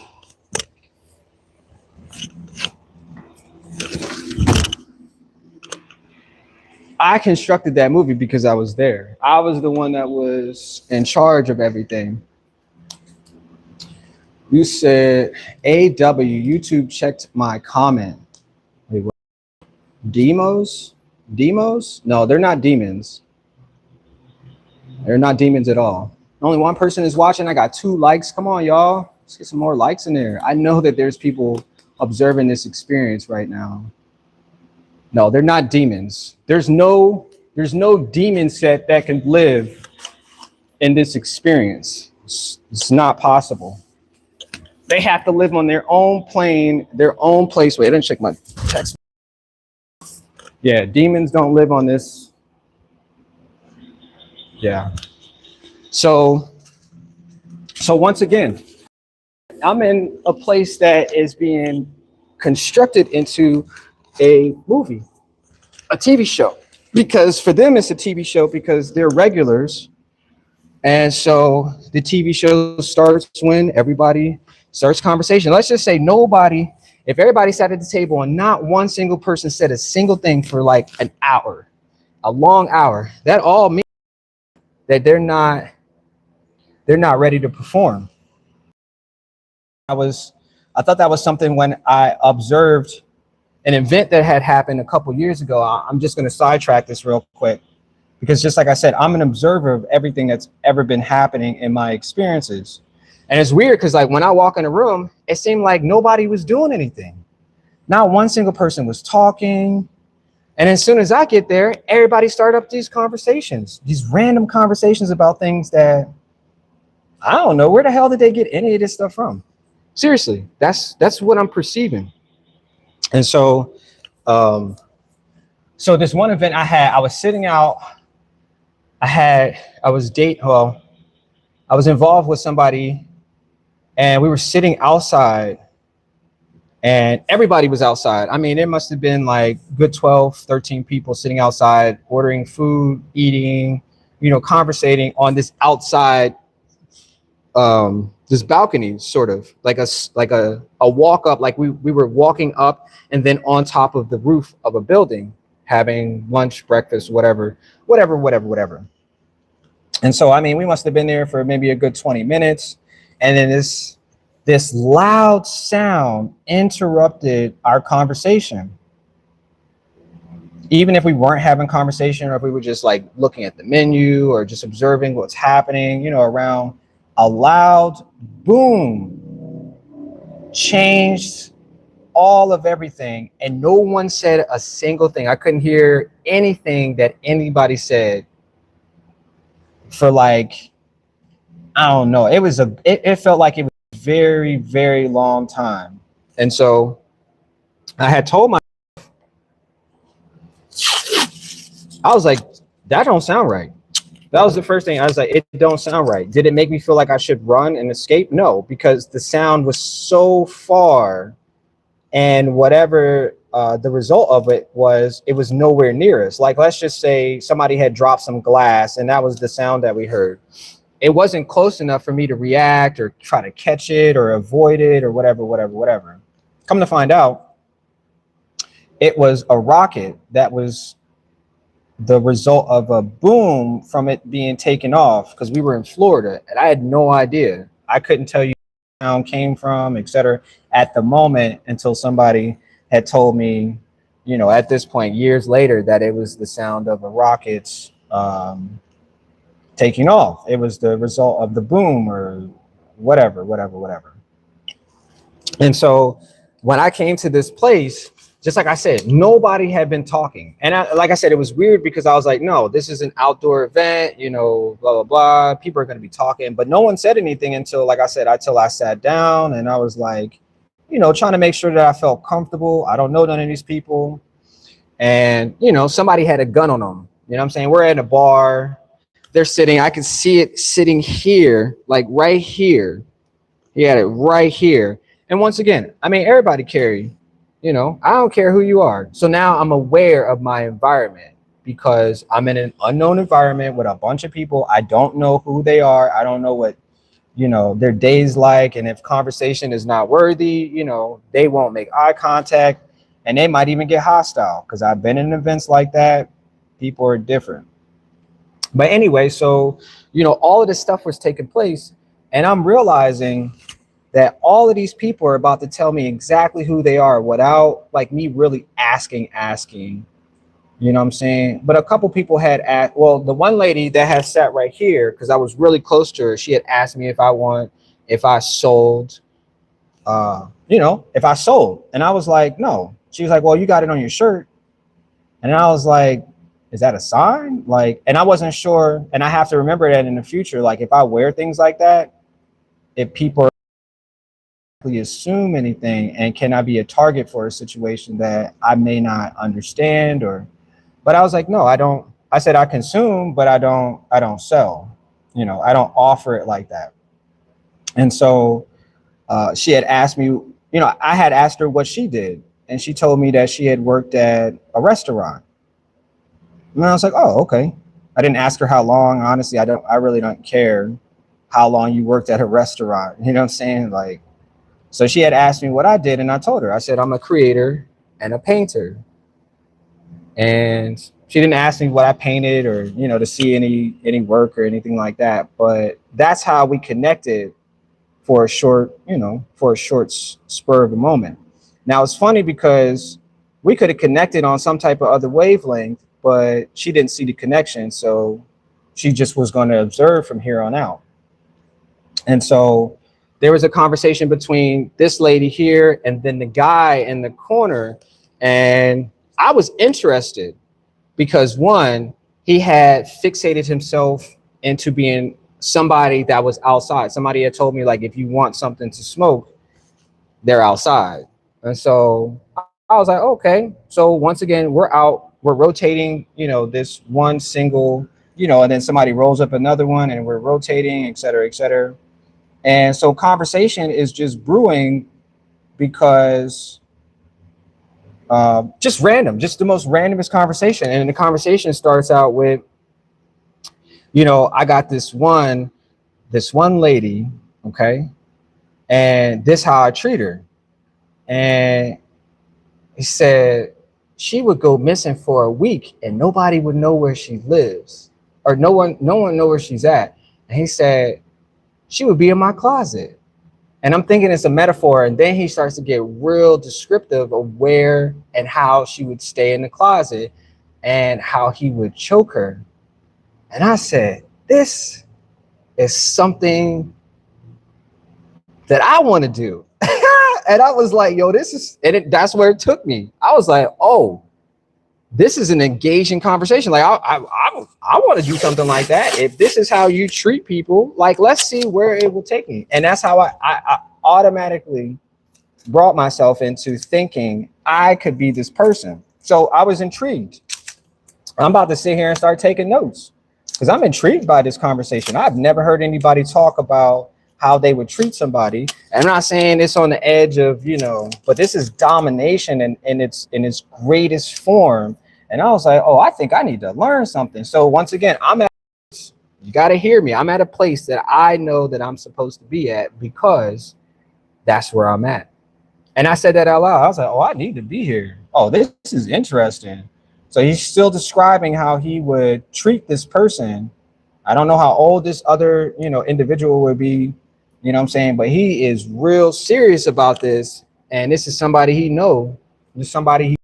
I constructed that movie because I was there. I was the one that was in charge of everything. You said, AW, YouTube checked my comment. Wait, what? Demos? Demos? No, they're not demons. They're not demons at all. Only one person is watching. I got 2 likes. Come on, y'all. Let's get some more likes in there. I know that there's people observing this experience right now. No, they're not demons. There's no demon set that can live in this experience. It's not possible. They have to live on their own plane, their own place. Wait, I didn't check my text. Yeah, demons don't live on this. Yeah. So once again, I'm in a place that is being constructed into a movie, a TV show, because for them it's a TV show because they're regulars. And so the TV show starts when everybody starts conversation. Let's just say if everybody sat at the table and not one single person said a single thing for like an hour, a long hour, that all means that they're not ready to perform. I thought that was something when I observed an event that had happened a couple years ago. I'm just going to sidetrack this real quick because just like I said, I'm an observer of everything that's ever been happening in my experiences. And it's weird because like when I walk in a room, it seemed like nobody was doing anything. Not one single person was talking. And as soon as I get there, everybody started up these conversations, these random conversations about things that I don't know. Where the hell did they get any of this stuff from? Seriously, that's what I'm perceiving. And so this one event I was sitting out, I was dating, well, I was involved with somebody, and we were sitting outside, and everybody was outside. I mean, it must have been like good 12, 13 people sitting outside, ordering food, eating, conversating on this outside, this balcony, sort of like a walk up, like we were walking up and then on top of the roof of a building, having lunch, breakfast, whatever. And so, I mean, we must have been there for maybe a good 20 minutes. And then this loud sound interrupted our conversation. Even if we weren't having conversation, or if we were just like looking at the menu or just observing what's happening, around, a loud boom changed all of everything. And no one said a single thing. I couldn't hear anything that anybody said for like, I don't know. It felt like it was a very, very long time. And so I had told I was like, that don't sound right. That was the first thing. I was like, it don't sound right. Did it make me feel like I should run and escape? No, because the sound was so far, and whatever the result of it was nowhere near us. Like, let's just say somebody had dropped some glass and that was the sound that we heard. It wasn't close enough for me to react or try to catch it or avoid it or whatever. Come to find out, it was a rocket that was the result of a boom from it being taken off, because we were in Florida and I had no idea. I couldn't tell you where the sound came from, etc. at the moment, until somebody had told me, at this point, years later, that it was the sound of a rocket's taking off. It was the result of the boom or whatever. And so when I came to this place, just like I said, nobody had been talking. And like I said, it was weird because I was like, no, this is an outdoor event, blah, blah, blah. People are going to be talking. But no one said anything until, like I said, until I sat down, and I was like, trying to make sure that I felt comfortable. I don't know none of these people. And, somebody had a gun on them. You know what I'm saying? We're at a bar. They're sitting. I could see it sitting here, like right here. He had it right here. And once again, I mean, everybody carry, I don't care who you are. So now I'm aware of my environment, because I'm in an unknown environment with a bunch of people. I don't know who they are. I don't know what, their day's like. And if conversation is not worthy, they won't make eye contact, and they might even get hostile, because I've been in events like that. People are different. But anyway, so, all of this stuff was taking place, and I'm realizing that all of these people are about to tell me exactly who they are without like me really asking, you know what I'm saying? But a couple people had asked, well, the one lady that had sat right here, because I was really close to her, she had asked me if I sold, if I sold. And I was like, no. She was like, well, you got it on your shirt. And I was like, is that a sign? Like, and I wasn't sure. And I have to remember that in the future, like if I wear things like that, if people assume anything, and can I be a target for a situation that I may not understand, but I was like, no, I don't. I said I consume, but I don't sell. I don't offer it like that. And so she had asked me, I had asked her what she did, and she told me that she had worked at a restaurant. And I was like, oh, okay. I didn't ask her how long. Honestly, I really don't care how long you worked at a restaurant. You know what I'm saying? Like, so she had asked me what I did, and I told her. I said, I'm a creator and a painter. And she didn't ask me what I painted, or, to see any work or anything like that. But that's how we connected for a short spur of a moment. Now, it's funny because we could have connected on some type of other wavelength, but she didn't see the connection. So she just was going to observe from here on out. And so there was a conversation between this lady here and then the guy in the corner. And I was interested because, one, he had fixated himself into being somebody that was outside. Somebody had told me, like, if you want something to smoke, they're outside. And so I was like, okay. So once again, we're out, we're rotating, this one single you know, and then somebody rolls up another one and we're rotating, et cetera, et cetera. And so conversation is just brewing because just random, just the most randomest conversation. And the conversation starts out with, you know, I got this one lady, okay, and this how I treat her. And he said she would go missing for a week and nobody would know where she lives, or no one know where she's at. And he said she would be in my closet. And I'm thinking it's a metaphor. And then he starts to get real descriptive of where and how she would stay in the closet and how he would choke her. And I said, this is something that I want to do. And I was like, yo, that's where it took me. I was like, oh, this is an engaging conversation. Like I want to do something like that. If this is how you treat people, like, let's see where it will take me. And that's how I automatically brought myself into thinking I could be this person. So I was intrigued. I'm about to sit here and start taking notes because I'm intrigued by this conversation. I've never heard anybody talk about how they would treat somebody. And I'm not saying it's on the edge of, you know, but this is domination in its greatest form. And I was like, oh, I think I need to learn something. So once again, you got to hear me. I'm at a place that I know that I'm supposed to be at because that's where I'm at. And I said that out loud. I was like, oh, I need to be here. Oh, this is interesting. So he's still describing how he would treat this person. I don't know how old this other, you know, individual would be, you know what I'm saying? But he is real serious about this. And this is somebody he know. This is somebody he,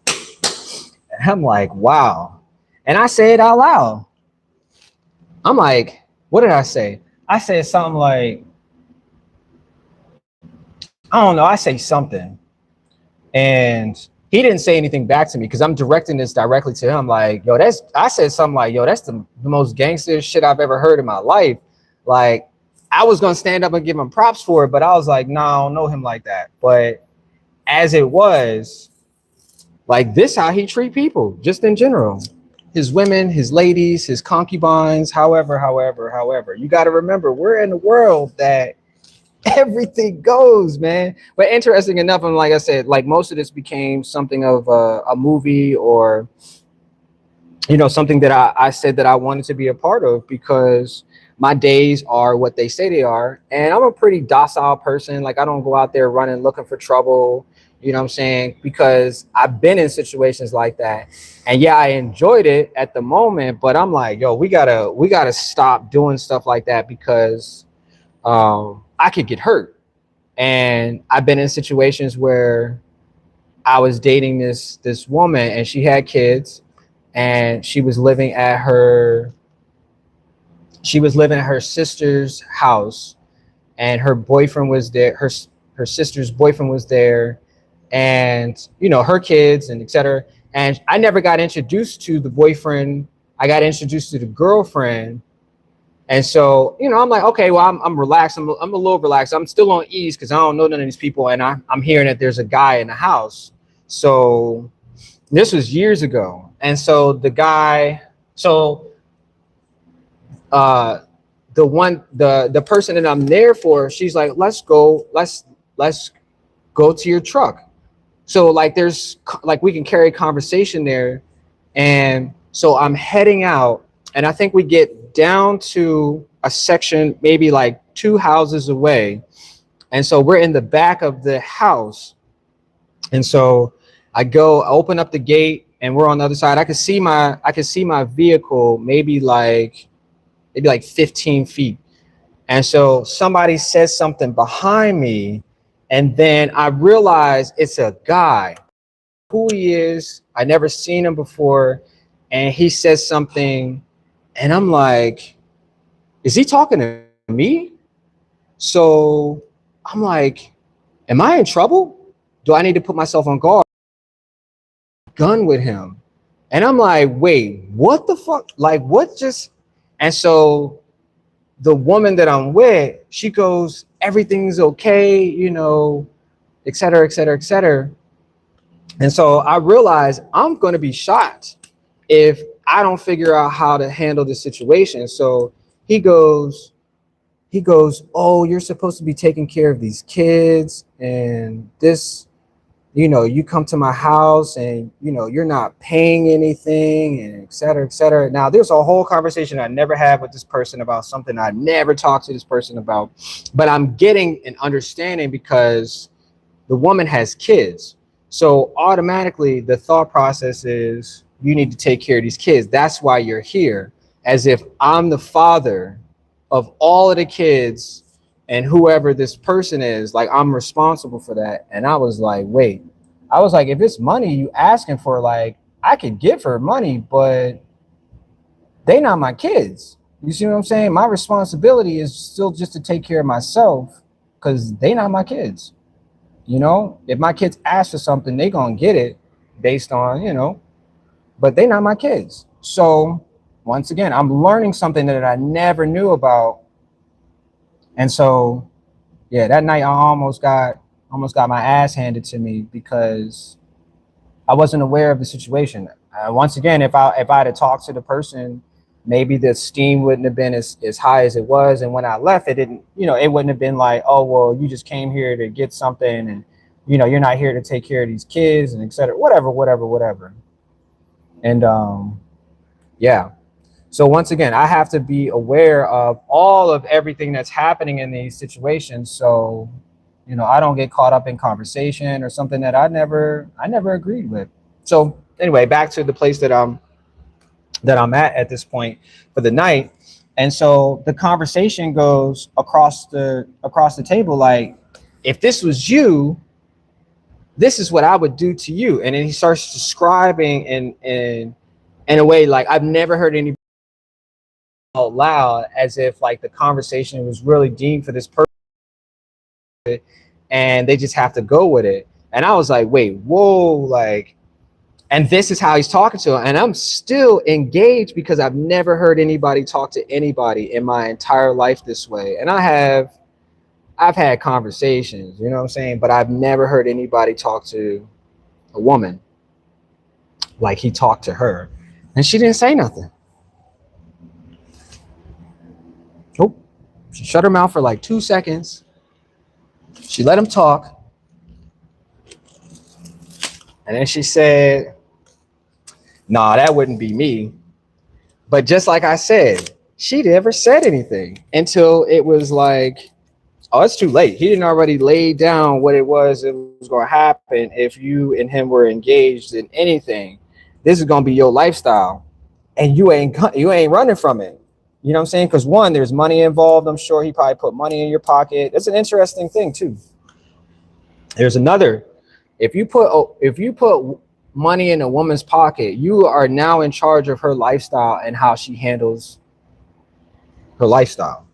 and I'm like, wow. And I say it out loud. I'm like, what did I say? I said something like, I don't know. I say something. And he didn't say anything back to me because I'm directing this directly to him. Like, yo, I said something like, yo, that's the most gangster shit I've ever heard in my life. Like, I was going to stand up and give him props for it, but I was like, no, I don't know him like that. But as it was, like, this how he treat people, just in general. His women, his ladies, his concubines, however. You got to remember, we're in a world that everything goes, man. But interesting enough, and like I said, like most of this became something of a movie, or, you know, something that I said that I wanted to be a part of because my days are what they say they are. And I'm a pretty docile person. Like, I don't go out there running, looking for trouble, you know what I'm saying? Because I've been in situations like that. And yeah, I enjoyed it at the moment, but I'm like, yo, we gotta stop doing stuff like that because I could get hurt. And I've been in situations where I was dating this woman and she had kids and she was living at her sister's house, and her boyfriend was there, her sister's boyfriend was there, and, you know, her kids and etc. And I never got introduced to the boyfriend. I got introduced to the girlfriend. And so, you know, I'm like, okay, well, I'm relaxed. I'm a little relaxed. I'm still on ease because I don't know none of these people. And I'm hearing that there's a guy in the house. So this was years ago. And so the guy, the person that I'm there for, she's like, let's go to your truck. So like, there's like, we can carry conversation there. And so I'm heading out, and I think we get down to a section, maybe like 2 houses away. And so we're in the back of the house. And so I open up the gate, and we're on the other side. I could see my vehicle maybe like 15 feet. And so somebody says something behind me, and then I realize it's a guy. Who he is, I never seen him before, and he says something, and I'm like, is he talking to me? So I'm like, am I in trouble? Do I need to put myself on guard? Gun with him. And I'm like, wait, what the fuck? Like, what just? And so the woman that I'm with, she goes, everything's okay, you know, et cetera, et cetera, et cetera. And so I realized I'm going to be shot if I don't figure out how to handle the situation. So he goes, oh, you're supposed to be taking care of these kids, and this, you come to my house and, you're not paying anything, and et cetera, et cetera. Now, there's a whole conversation I never had with this person about something I never talked to this person about, but I'm getting an understanding because the woman has kids. So automatically the thought process is you need to take care of these kids. That's why you're here. As if I'm the father of all of the kids and whoever this person is, like I'm responsible for that. And I was like, wait, I was like, if it's money you asking for, like I could give her money, but they not my kids. You see what I'm saying? My responsibility is still just to take care of myself because they not my kids. If my kids ask for something, they gonna get it based on, but they not my kids. So once again, I'm learning something that I never knew about. And so, yeah, that night I almost got my ass handed to me because I wasn't aware of the situation. Once again, if I had to talk to the person, maybe the steam wouldn't have been as high as it was. And when I left, it didn't, it wouldn't have been like, oh, well, you just came here to get something and, you're not here to take care of these kids and et cetera, whatever. And yeah. So once again, I have to be aware of all of everything that's happening in these situations. So, I don't get caught up in conversation or something that I never agreed with. So anyway, back to the place that I'm at this point for the night. And so the conversation goes across the table, like, if this was you, this is what I would do to you. And then he starts describing in a way like I've never heard anybody out loud, as if like the conversation was really deep for this person and they just have to go with it. And I was like, wait, whoa, like, and this is how he's talking to her. And I'm still engaged because I've never heard anybody talk to anybody in my entire life this way. And I've had conversations, you know what I'm saying? But I've never heard anybody talk to a woman like he talked to her. And she didn't say nothing. Oh, she shut her mouth for like 2 seconds. She let him talk. And then she said, nah, that wouldn't be me. But just like I said, she never said anything until it was like, oh, it's too late. He didn't already lay down what it was that was going to happen if you and him were engaged in anything. This is going to be your lifestyle, and you ain't running from it. You know what I'm saying? Because one, there's money involved. I'm sure he probably put money in your pocket. It's an interesting thing too. There's another. If you put money in a woman's pocket, you are now in charge of her lifestyle and how she handles her lifestyle.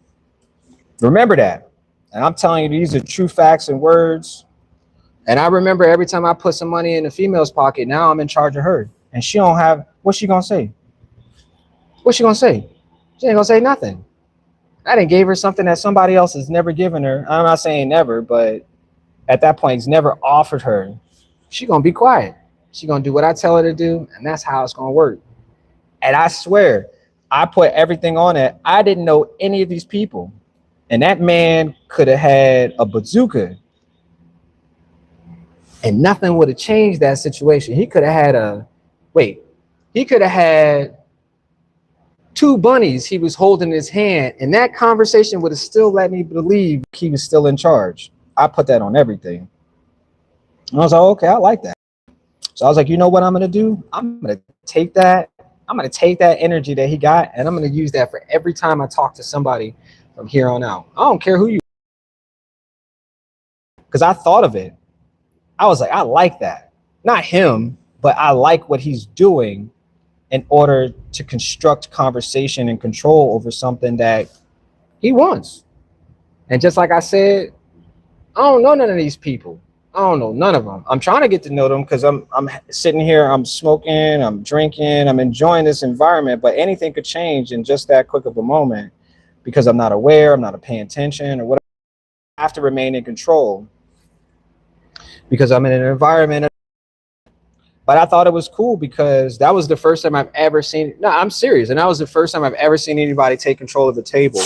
Remember that. And I'm telling you, these are true facts and words. And I remember every time I put some money in a female's pocket, now I'm in charge of her. And she don't have, what's she gonna say? What's she gonna say? She ain't gonna say nothing. I done gave her something that somebody else has never given her. I'm not saying never, but at that point, it's never offered her. She gonna be quiet. She gonna do what I tell her to do, and that's how it's gonna work. And I swear, I put everything on it. I didn't know any of these people. And that man could have had a bazooka and nothing would have changed that situation. He could have had 2 bunnies he was holding in his hand, and that conversation would have still let me believe he was still in charge. I put that on everything. And I was like, okay, I like that. So I was like, you know what I'm going to do? I'm going to take that energy that he got, and I'm going to use that for every time I talk to somebody from here on out. I don't care who you, because I thought of it. I was like, I like that. Not him, but I like what he's doing in order to construct conversation and control over something that he wants. And just like I said, I don't know none of these people. I don't know none of them. I'm trying to get to know them because I'm sitting here, I'm smoking, I'm drinking, I'm enjoying this environment, but anything could change in just that quick of a moment because I'm not aware, I'm not paying attention or whatever. I have to remain in control because I'm in an environment. But I thought it was cool because that was the first time I've ever seen. No, I'm serious, and that was the first time I've ever seen anybody take control of a table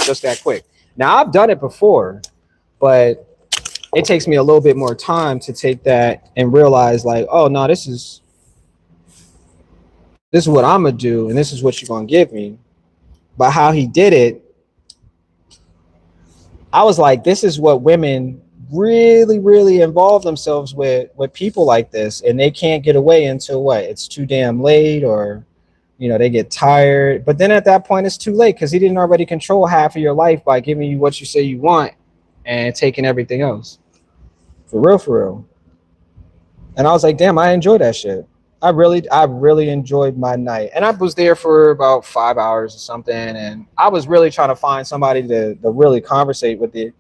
just that quick. Now I've done it before, but it takes me a little bit more time to take that and realize, like, oh no, this is what I'm gonna do, and this is what you're gonna give me. But how he did it, I was like, this is what women really, really involve themselves with people like this, and they can't get away until what? It's too damn late, or they get tired. But then at that point, it's too late because he didn't already control half of your life by giving you what you say you want and taking everything else. For real, for real. And I was like, damn, I enjoy that shit. I really enjoyed my night. And I was there for about 5 hours or something. And I was really trying to find somebody to really conversate with it,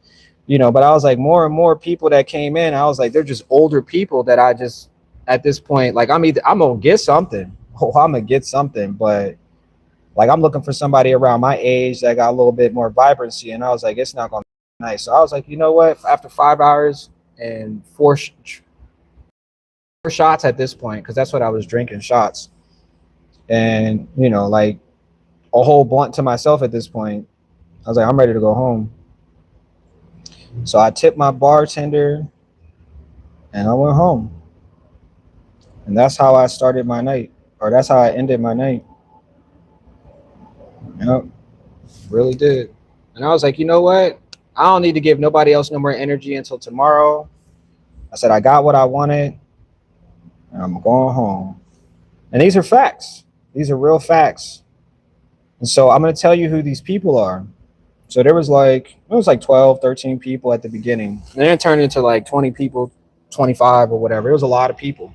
but I was like, more and more people that came in, I was like, they're just older people that I just, at this point, like, I'm gonna get something. Oh, I'm gonna get something. But like, I'm looking for somebody around my age that got a little bit more vibrancy. And I was like, it's not gonna be nice. So I was like, you know what? After 5 hours and four shots at this point, because that's what I was drinking, shots, and like a whole blunt to myself at this point, I was like, I'm ready to go home. So I tipped my bartender and I went home. And that's how I started my night, or that's how I ended my night. Yep, really did. And I was like, you know what? I don't need to give nobody else no more energy until tomorrow. I said, I got what I wanted, and I'm going home. And these are facts. These are real facts. And so I'm going to tell you who these people are. So it was like 12, 13 people at the beginning. And then it turned into like 20 people, 25 or whatever. It was a lot of people.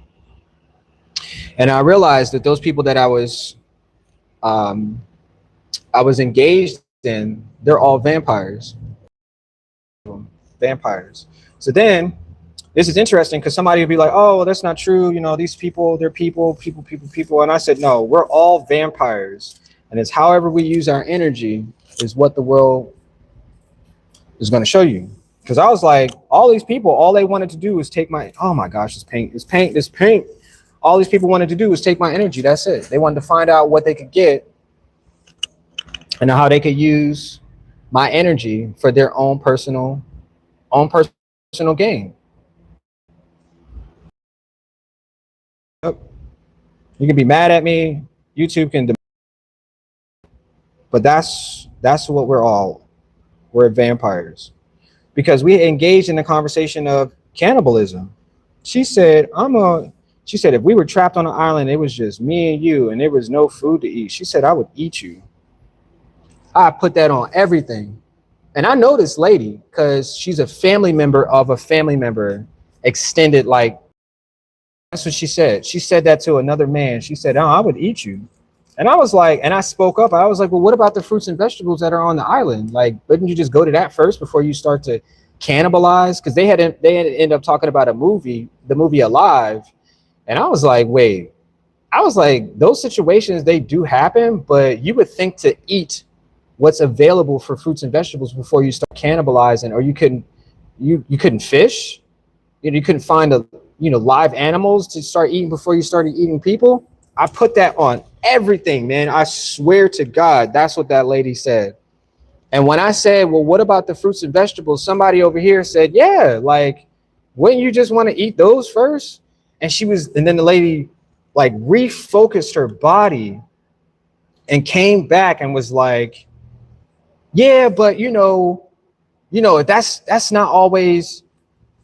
And I realized that those people that I was engaged in, they're all vampires. Vampires. So then this is interesting because somebody would be like, oh, well, that's not true. These people, they're people. And I said, no, we're all vampires. And it's however we use our energy is what the world is going to show you. Because I was like, all these people, all they wanted to do was take my, oh my gosh, this paint. All these people wanted to do was take my energy. That's it. They wanted to find out what they could get and how they could use my energy for their own personal gain. Yep. You can be mad at me. YouTube can, but that's what we're vampires, because we engaged in the conversation of cannibalism. She said, if we were trapped on an island, it was just me and you, and there was no food to eat. She said, I would eat you. I put that on everything. And I know this lady because she's a family member of a family member, extended, like, that's what she said. She said that to another man. She said, oh, I would eat you. And I was like, and I spoke up. I was like, well, what about the fruits and vegetables that are on the island? Like, wouldn't you just go to that first before you start to cannibalize? Because they had end up talking about the movie Alive. And I was like, wait, those situations, they do happen, but you would think to eat what's available for fruits and vegetables before you start cannibalizing, or you couldn't fish. You couldn't find live animals to start eating before you started eating people. I put that on everything, man. I swear to God, that's what that lady said. And when I said, well, what about the fruits and vegetables? Somebody over here said, yeah, like, wouldn't you just want to eat those first? And then the lady like refocused her body and came back and was like, yeah, but that's not always.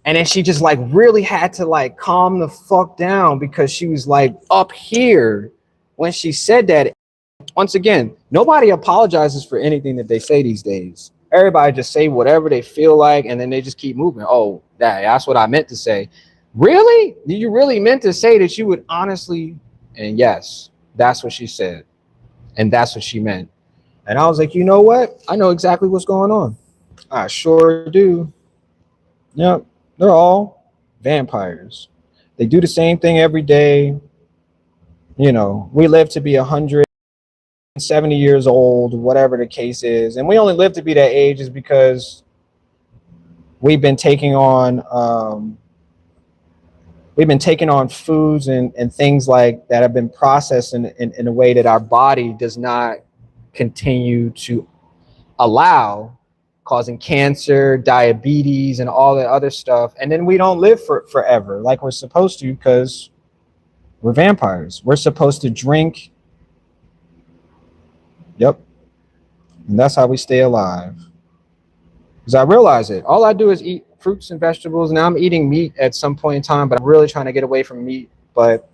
And then she just like really had to like calm the fuck down, because she was like up here when she said that. Once again, nobody apologizes for anything that they say these days. Everybody just say whatever they feel like, and then they just keep moving. Oh, that's what I meant to say. Really? Did you really meant to say that you would honestly? And yes, that's what she said. And that's what she meant. And I was like, you know what? I know exactly what's going on. I sure do. Yep. They're all vampires. They do the same thing every day. We live to be 170 years old, whatever the case is. And we only live to be that age is because we've been taking on we've been taking on foods and things like that have been processed in a way that our body does not continue to allow, causing cancer, diabetes, and all the other stuff. And then we don't live forever like we're supposed to, because we're vampires. We're supposed to drink. Yep. And that's how we stay alive. Because I realize it. All I do is eat fruits and vegetables. Now I'm eating meat at some point in time, but I'm really trying to get away from meat. But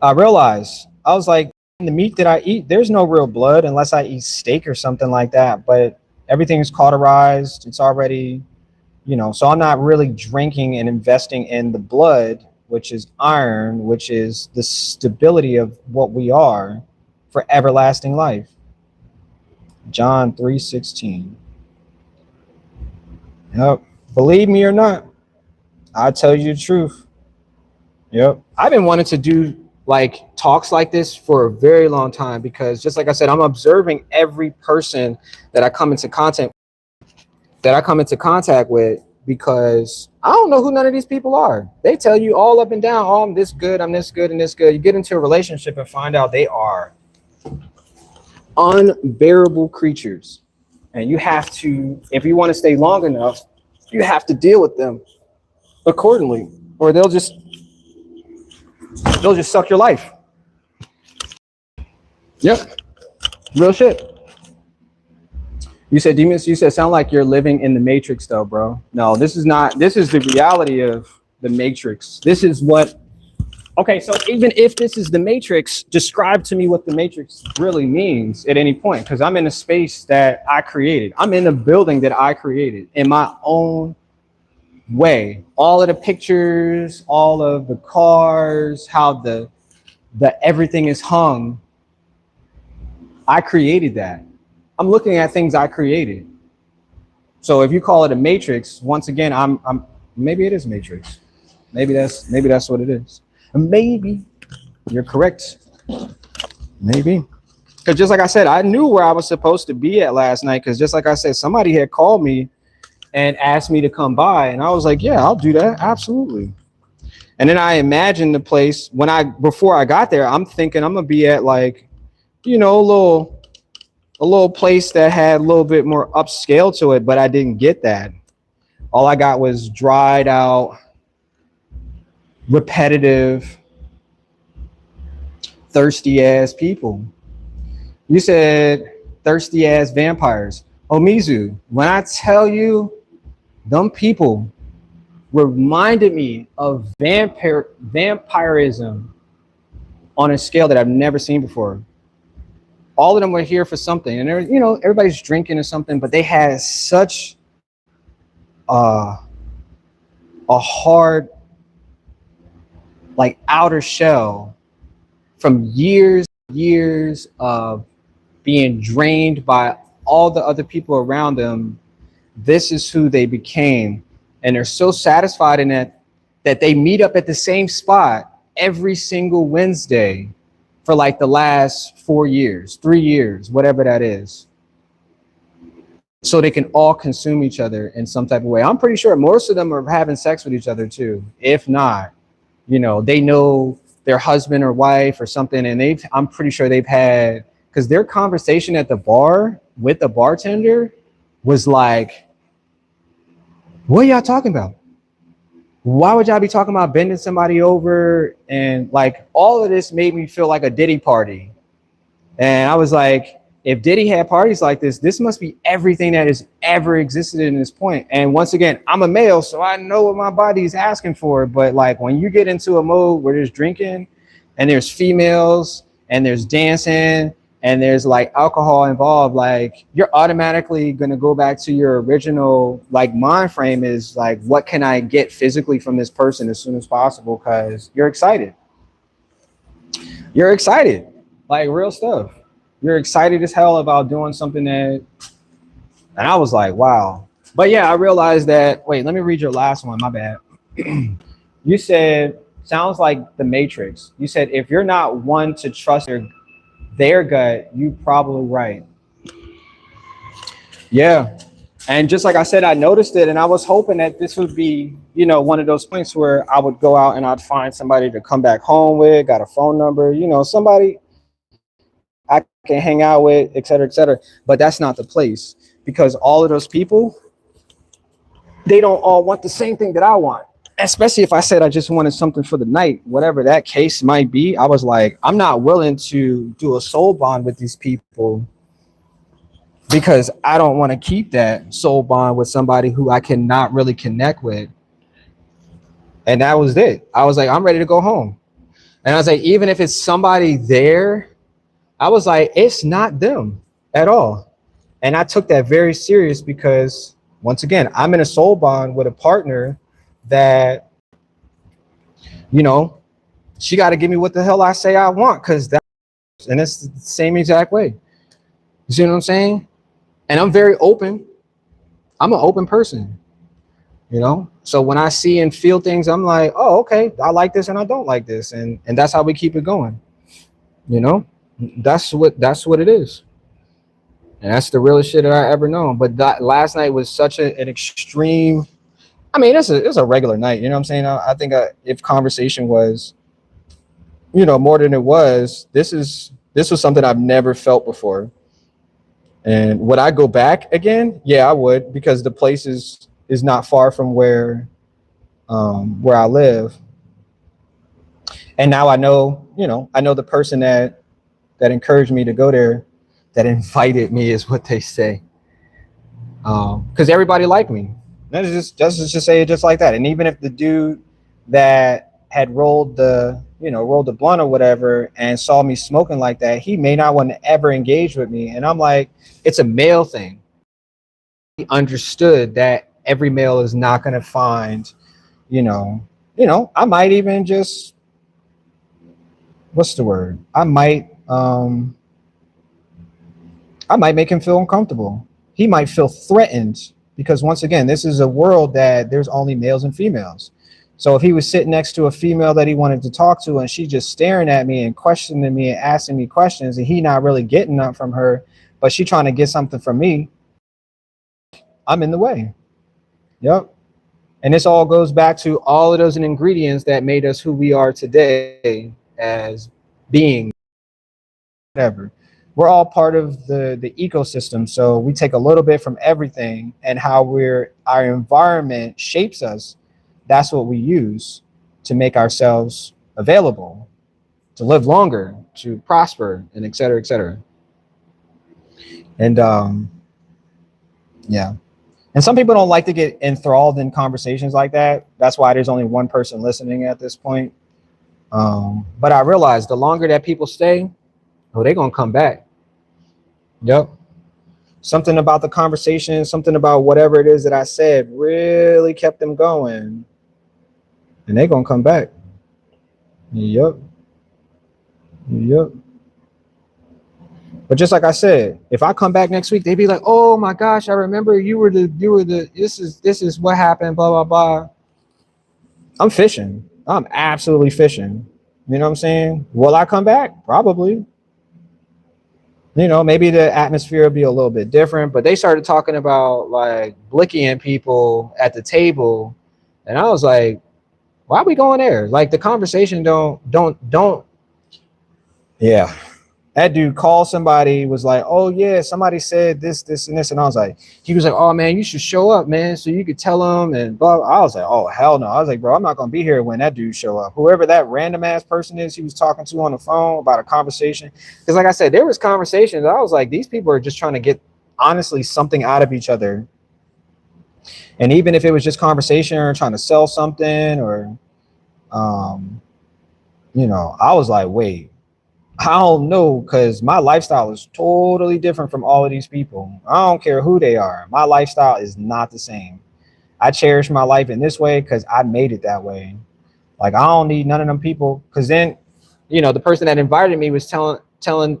I realized, I was like, the meat that I eat, there's no real blood unless I eat steak or something like that. But everything's cauterized. It's already, so I'm not really drinking and investing in the blood, which is iron, which is the stability of what we are for everlasting life. John 3:16. Yep. Believe me or not, I'll tell you the truth. Yep. I've been wanting to do like talks like this for a very long time, because just like I said, I'm observing every person that I come into contact with, because I don't know who none of these people are. They tell you all up and down, oh, I'm this good, I'm this good, and this good. You get into a relationship and find out they are unbearable creatures. And you have to, if you want to stay long enough, you have to deal with them accordingly, or they'll just suck your life. Yep. Real shit. You said, Demas, you said, sound like you're living in the Matrix though, bro. No, this is not. This is the reality of the Matrix. This is what, okay, so even if this is the Matrix, describe to me what the Matrix really means at any point, because I'm in a space that I created. I'm in a building that I created in my own way. All of the pictures, all of the cars, how the everything is hung. I created that. I'm looking at things I created. So if you call it a Matrix, once again, I'm maybe it is Matrix. Maybe that's what it is. Maybe you're correct. Maybe. Because just like I said, I knew where I was supposed to be at last night. Because just like I said, somebody had called me and asked me to come by, and I was like, yeah, I'll do that. Absolutely. And then I imagined the place before I got there, I'm thinking I'm gonna be at like, a little place that had a little bit more upscale to it, but I didn't get that. All I got was dried out, repetitive, thirsty ass people. You said thirsty ass vampires. Omizu, when I tell you, them people reminded me of vampirism on a scale that I've never seen before. All of them were here for something, and everybody's drinking or something, but they had such a hard, like, outer shell from years of being drained by all the other people around them. This is who they became, and they're so satisfied in that they meet up at the same spot every single Wednesday for like the last 4 years, 3 years, whatever that is, so they can all consume each other in some type of way. I'm pretty sure most of them are having sex with each other too. If not, they know their husband or wife or something, and I'm pretty sure they've had, because their conversation at the bar with the bartender was like, what are y'all talking about? Why would y'all be talking about bending somebody over? And like, all of this made me feel like a Diddy party. And I was like, if Diddy had parties like this must be everything that has ever existed in this point. And once again, I'm a male, so I know what my body is asking for. But like, when you get into a mode where there's drinking and there's females and there's dancing and there's like alcohol involved, like, you're automatically going to go back to your original like mind frame, is like, what can I get physically from this person as soon as possible? Because you're excited. Like, real stuff. You're excited as hell about doing something and I was like, wow. But yeah, I realized that. Wait, let me read your last one. My bad. You said, sounds like the Matrix. You said, if you're not one to trust their gut, you probably right. Yeah. And just like I said, I noticed it, and I was hoping that this would be, you know, one of those points where I would go out and I'd find somebody to come back home with, got a phone number, you know, somebody I can hang out with, et cetera, et cetera. But that's not the place, because all of those people, they don't all want the same thing that I want. Especially if I said I just wanted something for the night, whatever that case might be. I was like, I'm not willing to do a soul bond with these people because I don't want to keep that soul bond with somebody who I cannot really connect with. And that was it. I was like, I'm ready to go home. And I was like, even if it's somebody there, I was like, it's not them at all. And I took that very serious because, once again, I'm in a soul bond with a partner that, you know, she got to give me what the hell I say I want, because that, and it's the same exact way. You see what I'm saying? And I'm very open. I'm an open person, you know? So when I see and feel things, I'm like, oh, okay, I like this and I don't like this. And that's how we keep it going. You know? That's what it is. And that's the realest shit that I ever known. But that last night was such an extreme. I mean, it's a regular night. You know what I'm saying? I think if conversation was, you know, more than it was, this was something I've never felt before. And would I go back again? Yeah, I would, because the place is not far from where I live. And now I know, you know, I know the person that encouraged me to go there, that invited me, is what they say. Because everybody liked me. Let's just say it just like that. And even if the dude that had rolled the blunt or whatever and saw me smoking like that, he may not want to ever engage with me. And I'm like, it's a male thing. He understood that every male is not going to find, you know, I might even just, what's the word? I might make him feel uncomfortable. He might feel threatened, because, once again, this is a world that there's only males and females. So if he was sitting next to a female that he wanted to talk to and she just staring at me and questioning me and asking me questions, and he not really getting nothing from her, but she trying to get something from me, I'm in the way. Yep. And this all goes back to all of those ingredients that made us who we are today as beings, whatever. We're all part of the ecosystem. So we take a little bit from everything, and how our environment shapes us. That's what we use to make ourselves available, to live longer, to prosper, and et cetera, et cetera. And yeah. And some people don't like to get enthralled in conversations like that. That's why there's only one person listening at this point. But I realized the longer that people stay, oh, they're gonna come back. Yep. Something about the conversation, something about whatever it is that I said really kept them going. And they're gonna come back. Yep. Yep. But just like I said, if I come back next week, they'd be like, oh my gosh, I remember you were the this is what happened, blah blah blah. I'm fishing. I'm absolutely fishing. You know what I'm saying? Will I come back? Probably. You know, maybe the atmosphere will be a little bit different. But they started talking about like blickying people at the table, and I was like, why are we going there? Like, the conversation don't. Yeah. That dude called somebody, was like, oh yeah, somebody said this and this, and I was like, he was like, oh man, you should show up, man, so you could tell them, and blah. I was like, oh hell no. I was like, bro, I'm not gonna be here when that dude show up. Whoever that random ass person is he was talking to on the phone about a conversation. Because like I said, there was conversations. I was like, these people are just trying to get, honestly, something out of each other. And even if it was just conversation or trying to sell something, or I was like, wait, I don't know, because my lifestyle is totally different from all of these people. I don't care who they are. My lifestyle is not the same. I cherish my life in this way because I made it that way. Like, I don't need none of them people. Because then, the person that invited me was telling,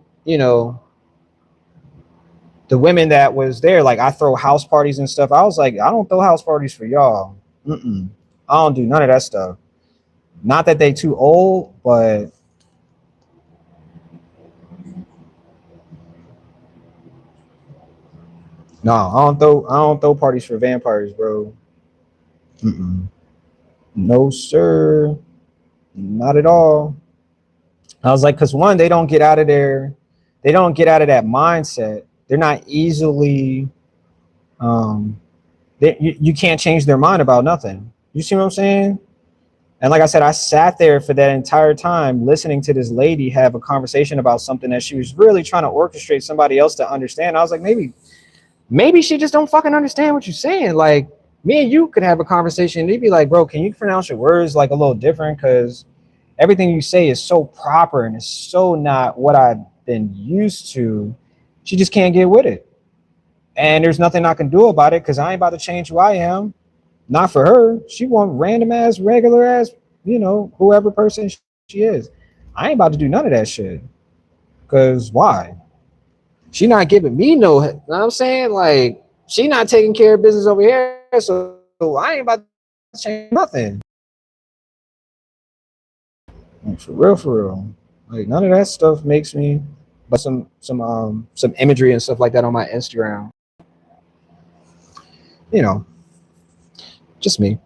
the women that was there, like, I throw house parties and stuff. I was like, I don't throw house parties for y'all. I don't do none of that stuff. Not that they too old, but No, I don't throw parties for vampires, bro. Mm-mm. No, sir. Not at all. I was like, because one, they don't get out of that mindset. They're not easily, um, you can't change their mind about nothing. You see what I'm saying? And like I said, I sat there for that entire time listening to this lady have a conversation about something that she was really trying to orchestrate somebody else to understand. I was like, maybe she just don't fucking understand what you're saying. Like me and you could have a conversation. And they'd be like, bro, can you pronounce your words like a little different? Because everything you say is so proper and it's so not what I've been used to. She just can't get with it. And there's nothing I can do about it because I ain't about to change who I am. Not for her. She want random ass, regular ass, whoever person she is. I ain't about to do none of that shit. Cause why? She not giving me no, you know what I'm saying? Like, she not taking care of business over here. So I ain't about to change nothing. Like, for real, for real. Like none of that stuff makes me, but some imagery and stuff like that on my Instagram. You know, just me.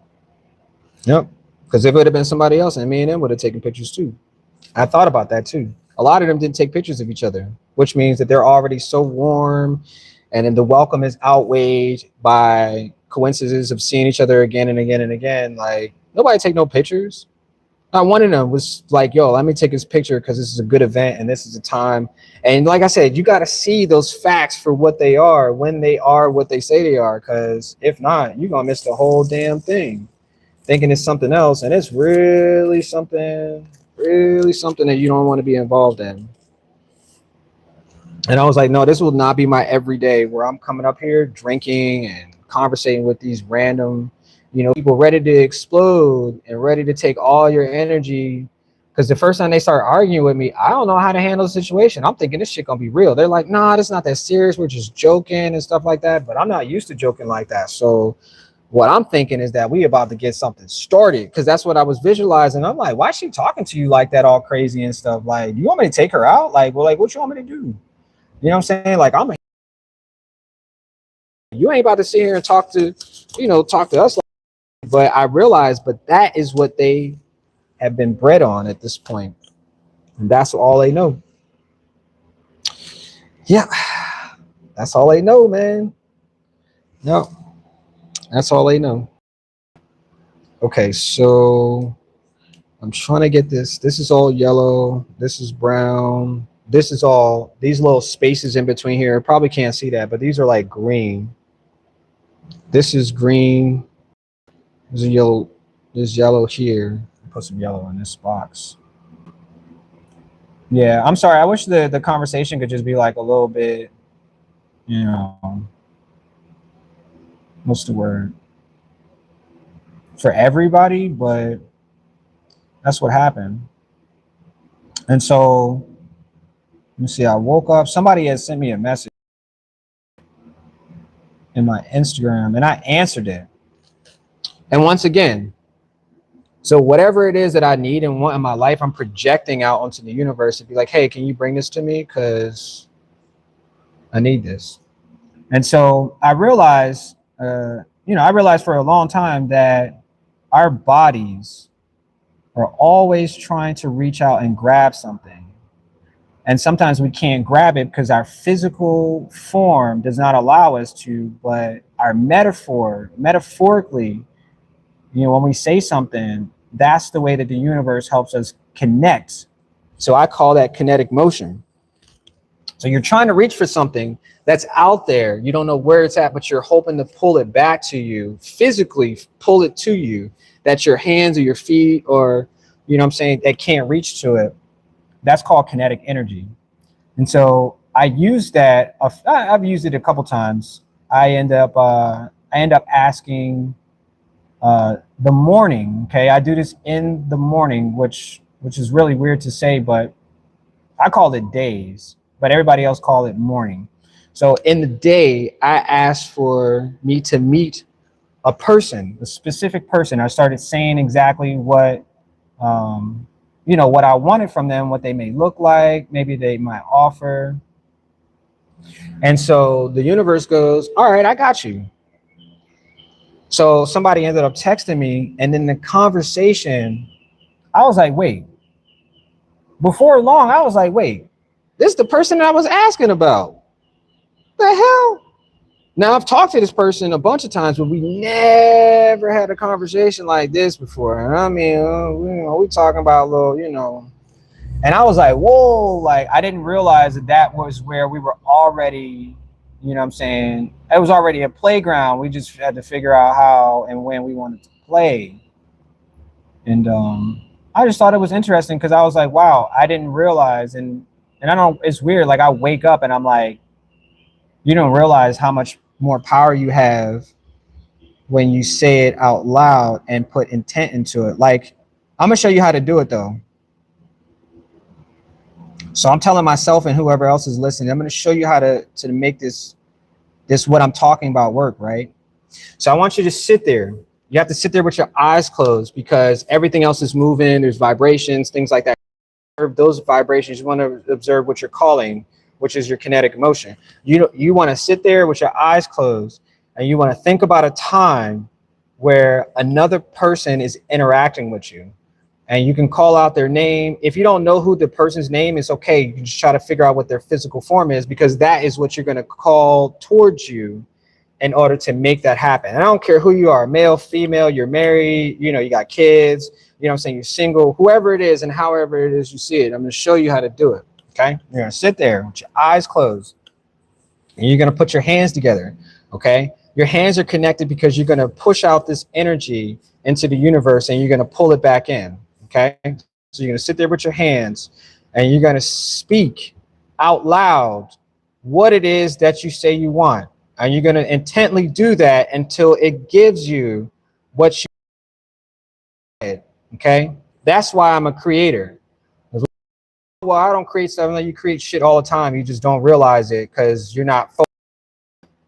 Yep. Because if it would have been somebody else and me and them would have taken pictures too. I thought about that too. A lot of them didn't take pictures of each other, which means that they're already so warm, and then the welcome is outweighed by coincidences of seeing each other again and again and again. Like nobody take no pictures. Not one of them was like, "Yo, let me take this picture because this is a good event and this is a time." And like I said, you got to see those facts for what they are when they are what they say they are. Because if not, you're gonna miss the whole damn thing, thinking it's something else, and it's really something that you don't want to be involved in. And I was like, no, this will not be my everyday where I'm coming up here drinking and conversating with these random, people ready to explode and ready to take all your energy. Because the first time they start arguing with me, I don't know how to handle the situation. I'm thinking this shit gonna be real. They're like, nah, it's not that serious. We're just joking and stuff like that. But I'm not used to joking like that. So what I'm thinking is that we about to get something started because that's what I was visualizing. I'm like, why is she talking to you like that, all crazy and stuff? Like, you want me to take her out? Like, well, like, what you want me to do? You know what I'm saying? Like, you ain't about to sit here and talk to us. But I realized, but that is what they have been bred on at this point, and that's all they know. Yeah, that's all they know, man. No, that's all they know. Okay, so I'm trying to get this. This is all yellow. This is brown. This is all these little spaces in between here. Probably can't see that, but these are like green. This is green. There's a yellow. There's yellow here. Put some yellow in this box. Yeah, I'm sorry. I wish the conversation could just be like a little bit, you know, what's the word, for everybody, but that's what happened. And so let me see. I woke up. Somebody had sent me a message in my Instagram, and I answered it. And once again, so whatever it is that I need and want in my life, I'm projecting out onto the universe to be like, hey, can you bring this to me? Because I need this. And so I realized for a long time that our bodies are always trying to reach out and grab something. And sometimes we can't grab it because our physical form does not allow us to, but our metaphorically, when we say something, that's the way that the universe helps us connect. So I call that kinetic motion. So you're trying to reach for something that's out there. You don't know where it's at, but you're hoping to pull it back to you, physically pull it to you, that your hands or your feet or, what I'm saying, that can't reach to it. That's called kinetic energy. And so I use that. I've used it a couple times. I end up asking the morning. Okay, I do this in the morning, which is really weird to say, but I call it days, but everybody else call it morning. So in the day, I asked for me to meet a person, a specific person. I started saying exactly um, what I wanted from them, what they may look like, maybe they might offer. And so the universe goes, all right, I got you. So somebody ended up texting me, and in the conversation, I was like, wait, before long, I was like, wait, this is the person that I was asking about. The hell? Now I've talked to this person a bunch of times, but we never had a conversation like this before. And I mean, we talking about little, and I was like, whoa, like I didn't realize that that was where we were already, you know what I'm saying? It was already a playground. We just had to figure out how and when we wanted to play. And I just thought it was interesting because I was like, wow, I didn't realize. And I don't, it's weird. Like I wake up and I'm like, you don't realize how much more power you have when you say it out loud and put intent into it. Like, I'm gonna show you how to do it though. So I'm telling myself and whoever else is listening, I'm gonna show you how to make this what I'm talking about work, right? So I want you to sit there. You have to sit there with your eyes closed because everything else is moving. There's vibrations, things like that. Those vibrations, you want to observe what you're calling, which is your kinetic motion. You want to sit there with your eyes closed and you want to think about a time where another person is interacting with you, and you can call out their name. If you don't know who the person's name is, okay, you can just try to figure out what their physical form is, because that is what you're going to call towards you in order to make that happen. And I don't care who you are, male, female, you're married, you got kids, you know what I'm saying, you're single, whoever it is and however it is you see it, I'm going to show you how to do it. Okay, you're going to sit there with your eyes closed and you're going to put your hands together. Okay, your hands are connected because you're going to push out this energy into the universe and you're going to pull it back in. Okay, so you're going to sit there with your hands and you're going to speak out loud what it is that you say you want, and you're going to intently do that until it gives you what you said. Okay, that's why I'm a creator. Well, I don't create stuff. Like, you create shit all the time, you just don't realize it because you're not focused.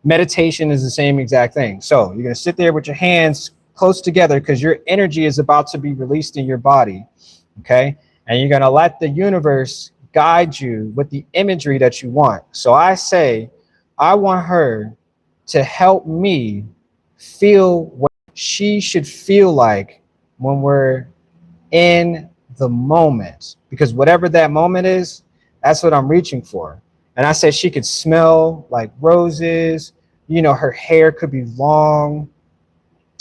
Meditation is the same exact thing. So you're going to sit there with your hands close together because your energy is about to be released in your body. Okay, and you're going to let the universe guide you with the imagery that you want. So I say, I want her to help me feel what she should feel like when we're in the moment, because whatever that moment is, that's what I'm reaching for. And I said she could smell like roses, her hair could be long,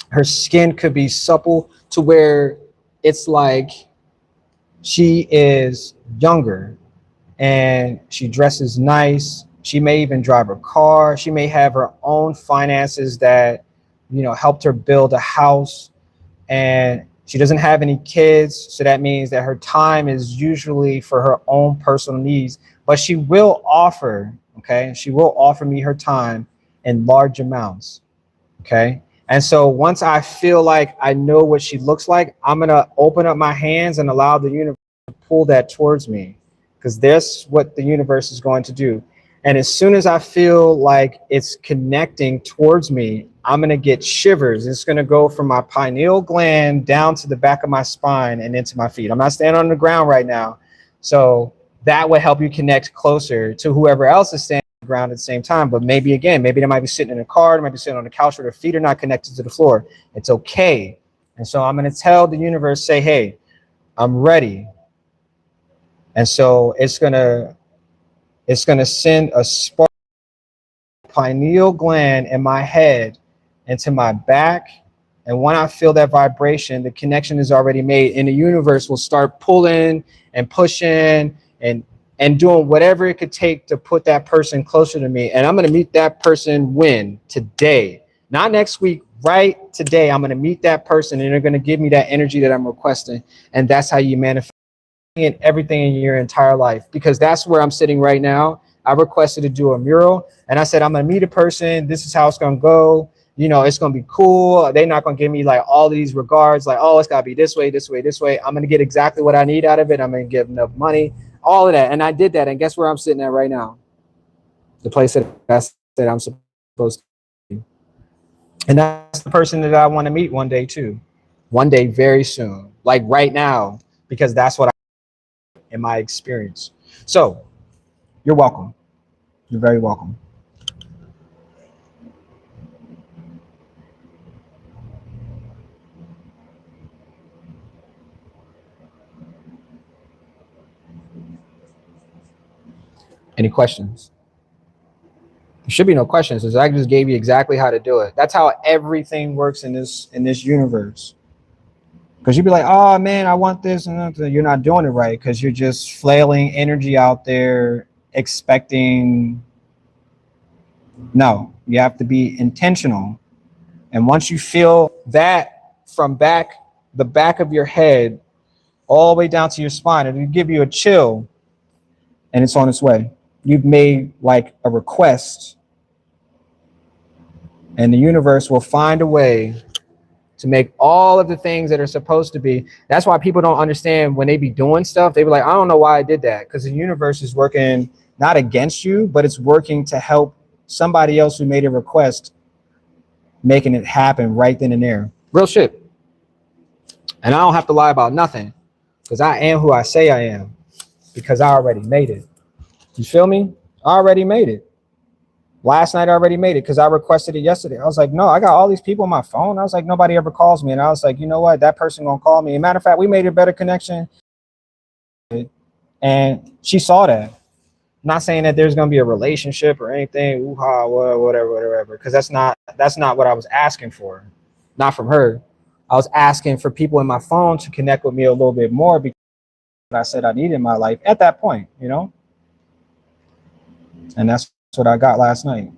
her skin could be supple to where it's like she is younger, and she dresses nice. She may even drive a car. She may have her own finances that, helped her build a house. And she doesn't have any kids. So that means that her time is usually for her own personal needs. But she will offer, okay? She will offer me her time in large amounts, okay? And so once I feel like I know what she looks like, I'm going to open up my hands and allow the universe to pull that towards me, because that's what the universe is going to do. And as soon as I feel like it's connecting towards me, I'm going to get shivers. It's going to go from my pineal gland down to the back of my spine and into my feet. I'm not standing on the ground right now. So that would help you connect closer to whoever else is standing on the ground at the same time. But maybe they might be sitting in a car, they might be sitting on a couch where their feet are not connected to the floor. It's okay. And so I'm going to tell the universe, say, hey, I'm ready. And so it's going to send a spark pineal gland in my head into my back. And when I feel that vibration, the connection is already made, and the universe will start pulling and pushing and doing whatever it could take to put that person closer to me. And I'm going to meet that person when? Today, not next week, right today. I'm going to meet that person and they're going to give me that energy that I'm requesting. And that's how you manifest in everything in your entire life, because that's where I'm sitting right now. I requested to do a mural, and I said, I'm going to meet a person. This is how it's going to go. It's going to be cool. They're not going to give me like all these regards, like, oh, it's got to be this way, this way, this way. I'm going to get exactly what I need out of it. I'm going to give enough money, all of that. And I did that. And guess where I'm sitting at right now? The place that I said I'm supposed to be. And that's the person that I want to meet one day too. One day, very soon, like right now, because that's what in my experience. So you're welcome. You're very welcome. Any questions? There should be no questions, because I just gave you exactly how to do it. That's how everything works in this universe. Because you'd be like, oh man, I want this, and you're not doing it right because you're just flailing energy out there expecting. No, you have to be intentional. And once you feel that from the back of your head all the way down to your spine, it'll give you a chill, and it's on its way. You've made like a request, and the universe will find a way to make all of the things that are supposed to be. That's why people don't understand when they be doing stuff. They be like, I don't know why I did that, because the universe is working not against you, but it's working to help somebody else who made a request, making it happen right then and there. Real shit. And I don't have to lie about nothing, because I am who I say I am, because I already made it. You feel me? I already made it. Last night I already made it because I requested it yesterday. I was like, no, I got all these people on my phone. I was like, nobody ever calls me. And I was like, you know what? That person gonna call me. As a matter of fact, we made a better connection. And she saw that. I'm not saying that there's gonna be a relationship or anything, ooh-ha, whatever, because that's not what I was asking for. Not from her. I was asking for people in my phone to connect with me a little bit more, because I said I needed in my life at that point, you know? And that's what I got last night.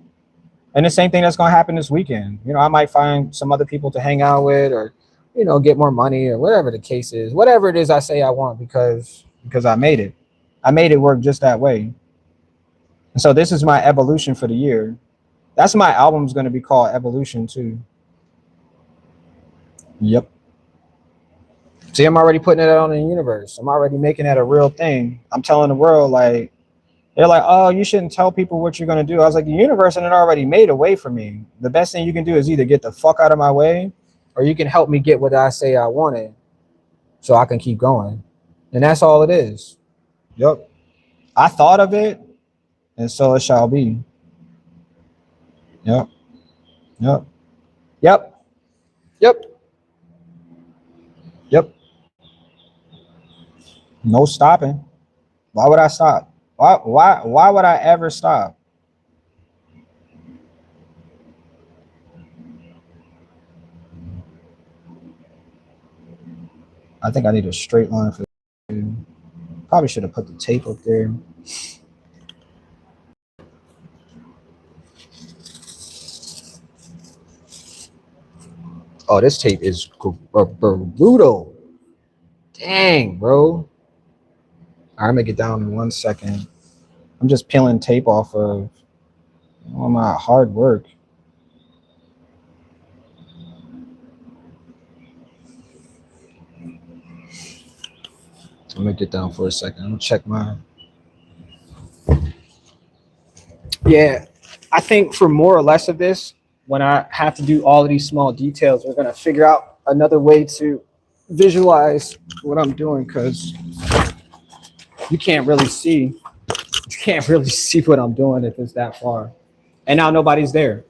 And the same thing that's going to happen this weekend. You know, I might find some other people to hang out with, or, you know, get more money, or whatever the case is. Whatever it is I say I want, because I made it. I made it work just that way. And so this is my evolution for the year. That's my album's going to be called Evolution too. Yep. See, I'm already putting it out in the universe. I'm already making that a real thing. I'm telling the world, like, they're like, oh, you shouldn't tell people what you're going to do. I was like, the universe had already made a way for me. The best thing you can do is either get the fuck out of my way, or you can help me get what I say I wanted so I can keep going. And that's all it is. Yep. I thought of it, and so it shall be. Yep. Yep. Yep. Yep. Yep. No stopping. Why would I stop? Why would I ever stop? I think I need a straight line for this. Probably should have put the tape up there. Oh, this tape is brutal. Dang, bro. I'm gonna get down in 1 second. I'm just peeling tape off of all my hard work. I'm gonna get down for a second. I'm gonna check my. Yeah, I think for more or less of this, when I have to do all of these small details, we're gonna figure out another way to visualize what I'm doing, because you can't really see. You can't really see what I'm doing if it's that far. And now nobody's there.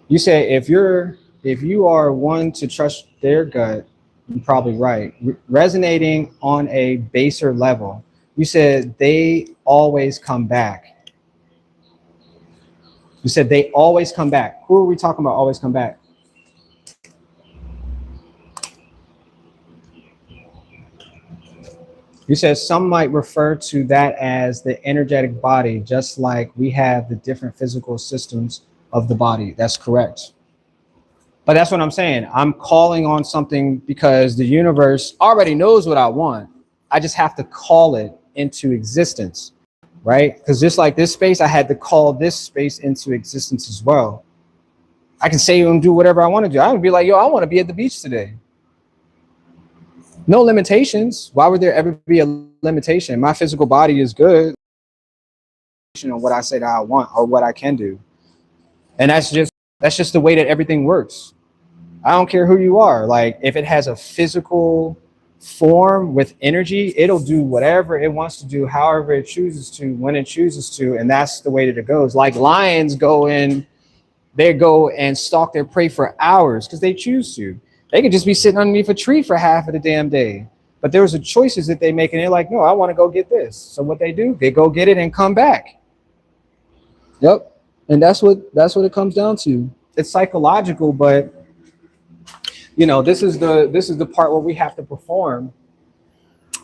You say if you are one to trust their gut, you're probably right. Resonating on a baser level. You said they always come back. You said they always come back. Who are we talking about always come back? You said some might refer to that as the energetic body, just like we have the different physical systems of the body. That's correct. But that's what I'm saying. I'm calling on something because the universe already knows what I want. I just have to call it into existence, right? Because just like this space, I had to call this space into existence as well. I can say and do whatever I want to do. I would be like, yo, I want to be at the beach today. No limitations. Why would there ever be a limitation? My physical body is good on what I say that I want or what I can do. And that's just the way that everything works. I don't care who you are. Like, if it has a physical form with energy, it'll do whatever it wants to do, however it chooses to, when it chooses to, and that's the way that it goes. Like lions go in, they go and stalk their prey for hours because they choose to. They could just be sitting underneath a tree for half of the damn day. But there's the choices that they make, and they're like, no, I want to go get this. So what they do, they go get it and come back. Yep. And that's what it comes down to. It's psychological, but this is the part where we have to perform.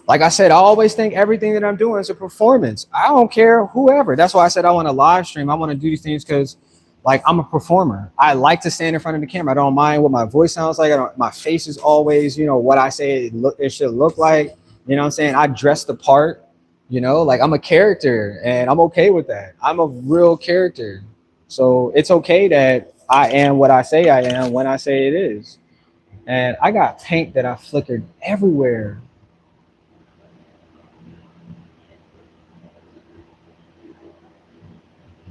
Like I said, I always think everything that I'm doing is a performance. I don't care whoever. That's why I said I want to live stream. I want to do these things because, like, I'm a performer. I like to stand in front of the camera. I don't mind what my voice sounds like. My face is always, what I say it should look like. You know what I'm saying? I dress the part. Like I'm a character, and I'm okay with that. I'm a real character, so it's okay that I am what I say I am when I say it is. And I got paint that I flickered everywhere.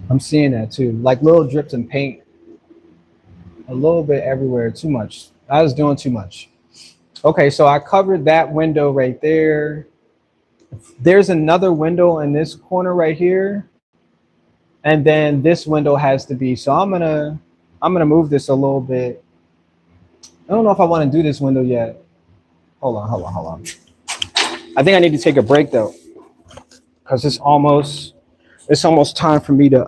I'm seeing that too, like little drips of paint, a little bit everywhere. Too much. I was doing too much. Okay, so I covered that window right there. There's another window in this corner right here, and then this window has to be. So I'm gonna move this a little bit. I don't know if I want to do this window yet. Hold on. I think I need to take a break though, because it's almost time for me to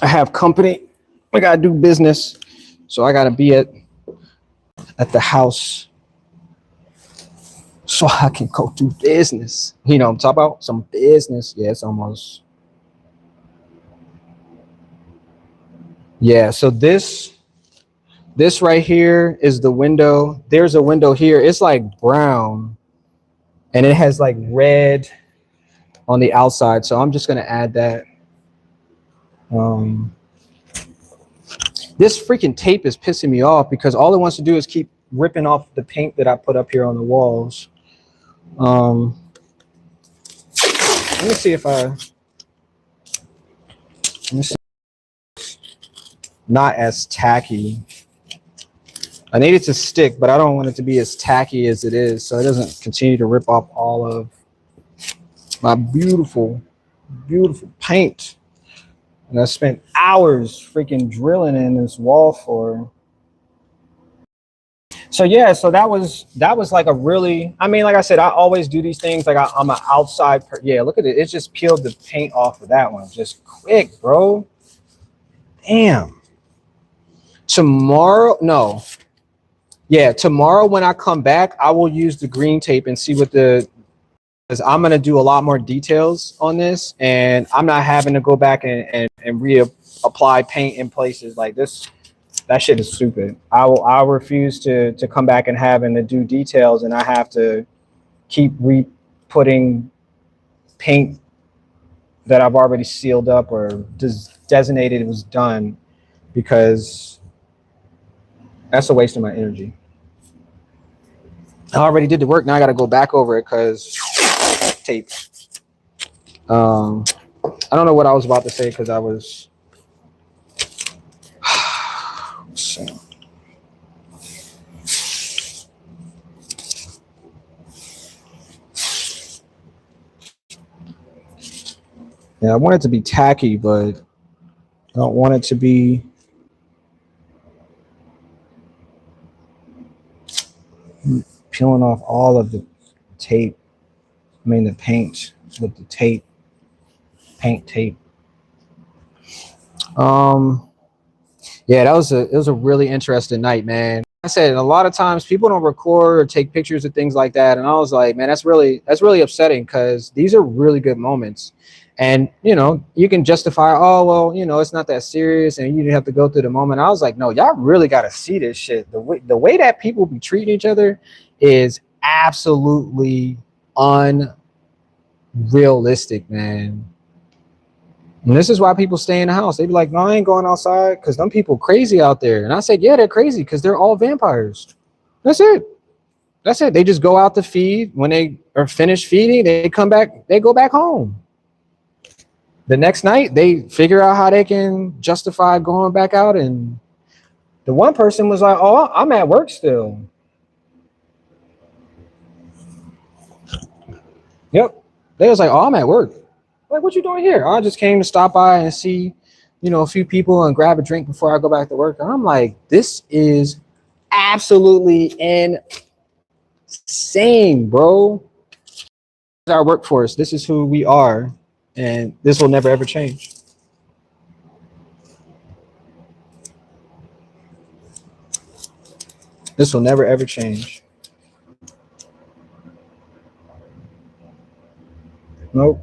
I have company. I gotta do business, so I gotta be at the house so I can go do business. I'm talking about some business. Yeah, it's almost. Yeah, so this right here is the window. There's a window here. It's like brown, and it has like red on the outside. So I'm just gonna add that. This freaking tape is pissing me off because all it wants to do is keep ripping off the paint that I put up here on the walls. Let me see if let me see. Not as tacky. I need it to stick, but I don't want it to be as tacky as it is, so it doesn't continue to rip off all of my beautiful, beautiful paint. And I spent hours freaking drilling in this wall for. So yeah, so that was like a really. I mean, like I said, I always do these things. Like I'm an outside. Yeah, look at it. It just peeled the paint off of that one, just quick, bro. Damn. Tomorrow, no. Yeah, tomorrow when I come back, I will use the green tape and see what because I'm gonna do a lot more details on this, and I'm not having to go back and reapply paint in places like this. That shit is stupid. I refuse to come back and having to do details, and I have to keep putting paint that I've already sealed up or designated it was done, because that's a waste of my energy. I already did the work. Now I got to go back over it because tape. I don't know what I was about to say because I was. Yeah, I want it to be tacky, but I don't want it to be. Peeling off all of the tape. I mean the paint with the tape. Paint tape. Yeah, it was a really interesting night, man. I said a lot of times people don't record or take pictures of things like that, and I was like, man, that's really upsetting because these are really good moments. And you can justify, oh well, it's not that serious, and you didn't have to go through the moment. I was like, no, y'all really got to see this shit. The way that people be treating each other is absolutely unrealistic, man. And this is why people stay in the house. They be like, no, I ain't going outside because them people crazy out there. And I said, yeah, they're crazy because they're all vampires. That's it. They just go out to feed. When they are finished feeding, they come back. They go back home. The next night, they figure out how they can justify going back out. And the one person was like, oh, I'm at work still. Yep. They was like, oh, I'm at work. Like, what you doing here? I just came to stop by and see, a few people and grab a drink before I go back to work. And I'm like, this is absolutely insane, bro. Our workforce. This is who we are, and this will never ever change. This will never ever change. Nope.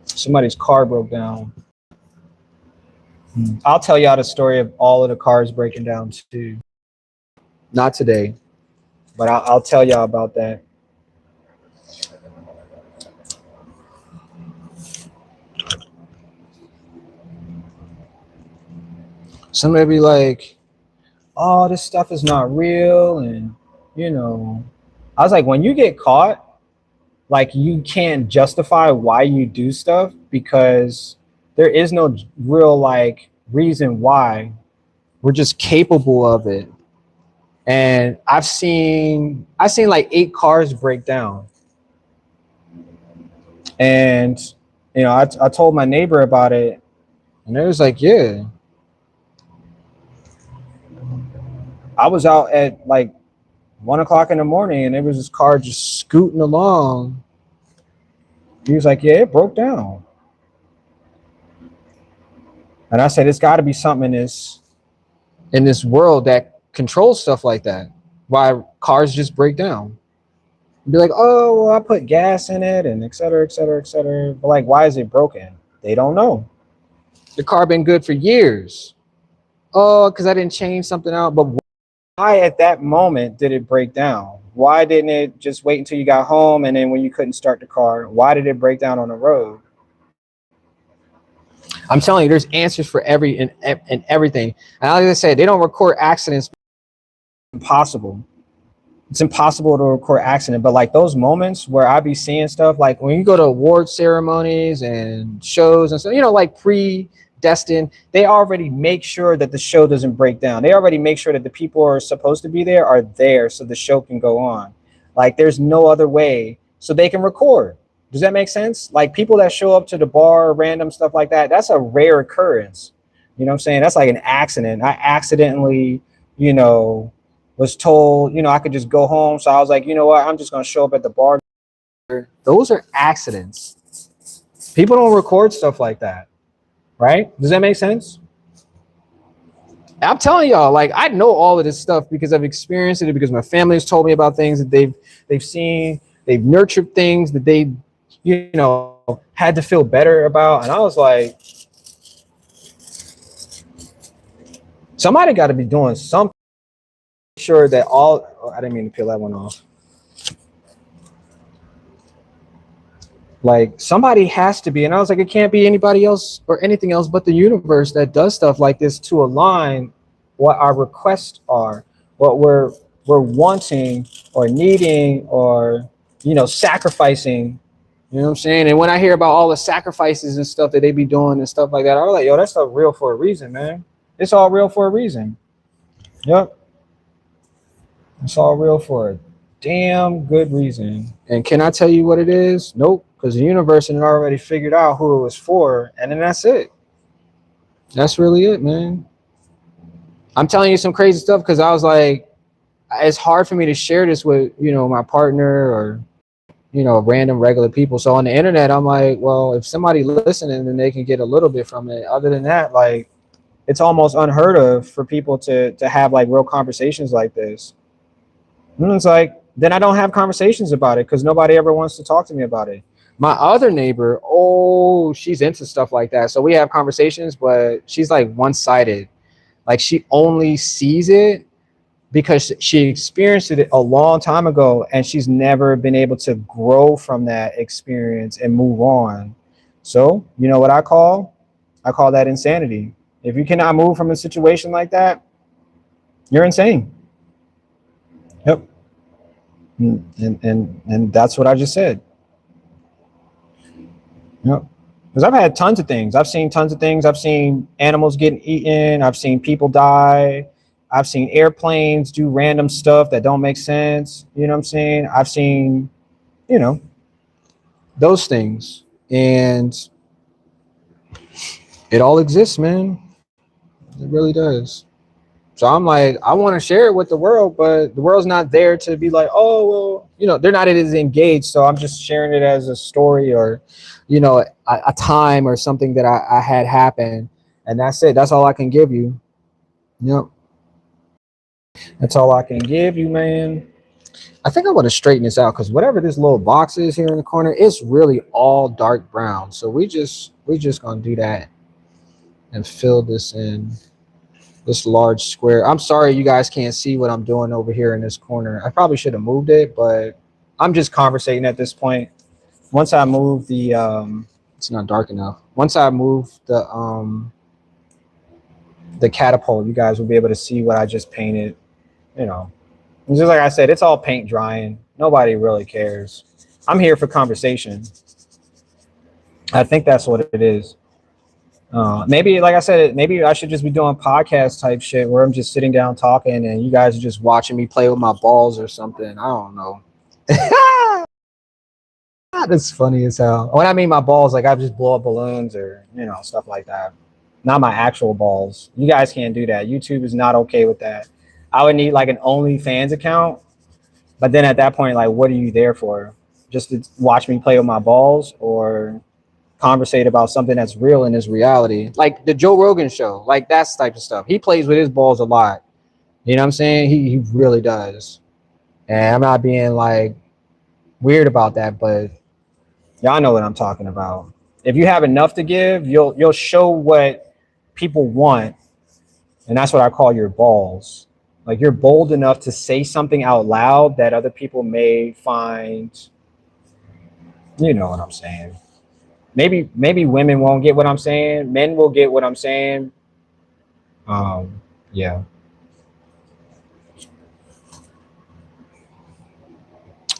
Somebody's car broke down. I'll tell y'all the story of all of the cars breaking down too. Not today, but I'll tell y'all about that. Somebody be like, oh, this stuff is not real. And, I was like, when you get caught, like, you can't justify why you do stuff because there is no real, like, reason why. We're just capable of it. And I've seen like 8 cars break down. And, I told my neighbor about it, and it was like, yeah. I was out at like 1 o'clock in the morning, and there was this car just scooting along. He was like, yeah, it broke down. And I said, it's got to be something in this world that controls stuff like that. Why cars just break down? Be like, oh, well, I put gas in it, and et cetera, et cetera, et cetera. But like, why is it broken? They don't know. The car been good for years. Oh, because I didn't change something out. But why at that moment did it break down? Why didn't it just wait until you got home, and then when you couldn't start the car, why did it break down on the road? I'm telling you, there's answers for and everything. And like I said, they don't record accidents. Impossible. It's impossible to record accident. But like those moments where I be seeing stuff, like when you go to award ceremonies and shows and stuff, like predestined, they already make sure that the show doesn't break down. They already make sure that the people who are supposed to be there are there so the show can go on. Like there's no other way so they can record. Does that make sense? Like people that show up to the bar, random stuff like that, that's a rare occurrence. You know what I'm saying? That's like an accident. I accidentally, was told, I could just go home. So I was like, you know what? I'm just going to show up at the bar. Those are accidents. People don't record stuff like that. Right? Does that make sense? I'm telling y'all, like, I know all of this stuff because I've experienced it, because my family has told me about things that they've seen, they've nurtured things that they, had to feel better about. And I was like, somebody got to be doing something. Sure that I didn't mean to peel that one off. Like somebody has to be, and I was like, it can't be anybody else or anything else but the universe that does stuff like this to align what our requests are, what we're wanting or needing or sacrificing. You know what I'm saying? And when I hear about all the sacrifices and stuff that they be doing and stuff like that, I was like, yo, that stuff real for a reason, man. It's all real for a reason. Yep. It's all real for a damn good reason. And can I tell you what it is? Nope. Because the universe had already figured out who it was for, and then that's it. That's really it, man. I'm telling you some crazy stuff because I was like, it's hard for me to share this with, my partner or, random regular people. So on the internet, I'm like, well, if somebody listening, then they can get a little bit from it. Other than that, like, it's almost unheard of for people to have like real conversations like this. And it's like, then I don't have conversations about it because nobody ever wants to talk to me about it. My other neighbor, she's into stuff like that. So we have conversations, but she's like one-sided. Like she only sees it because she experienced it a long time ago, and she's never been able to grow from that experience and move on. So, you know what I call? I call that insanity. If you cannot move from a situation like that, you're insane. Yep. And that's what I just said. Yep. Because I've had tons of things. I've seen tons of things. I've seen animals getting eaten. I've seen people die. I've seen airplanes do random stuff that don't make sense. You know what I'm saying? I've seen, you know, those things. And it all exists, man. It really does. So I'm like, I want to share it with the world, but the world's not there to be like, oh, well, you know, they're not as engaged. So I'm just sharing it as a story or, you know, a time or something that I had happen. And that's it. That's all I can give you. Yep. That's all I can give you, man. I think I want to straighten this out because whatever this little box is here in the corner, it's really all dark brown. So we just gonna do that and fill this in. This large square. I'm sorry you guys can't see what I'm doing over here in this corner. I probably should have moved it, but I'm just conversating at this point. Once I move the it's not dark enough. Once I move the catapult, you guys will be able to see what I just painted. You know, and just like I said, it's all paint drying. Nobody really cares. I'm here for conversation. I think that's what it is. Maybe, like I said, maybe I should just be doing podcast type shit where I'm just sitting down talking and you guys are just watching me play with my balls or something. I don't know. That's funny as hell. When I mean my balls, like I just blow up balloons or, you know, stuff like that. Not my actual balls. You guys can't do that. YouTube is not okay with that. I would need like an OnlyFans account. But then at that point, like, what are you there for? Just to watch me play with my balls or conversate about something that's real in his reality, like the Joe Rogan show, like that's type of stuff. He plays with his balls a lot. You know what I'm saying? He really does. And I'm not being like weird about that, but y'all know what I'm talking about. If you have enough to give, you'll show what people want, and that's what I call your balls. Like you're bold enough to say something out loud that other people may find, you know what I'm saying. Maybe women won't get what I'm saying. Men will get what I'm saying. Yeah.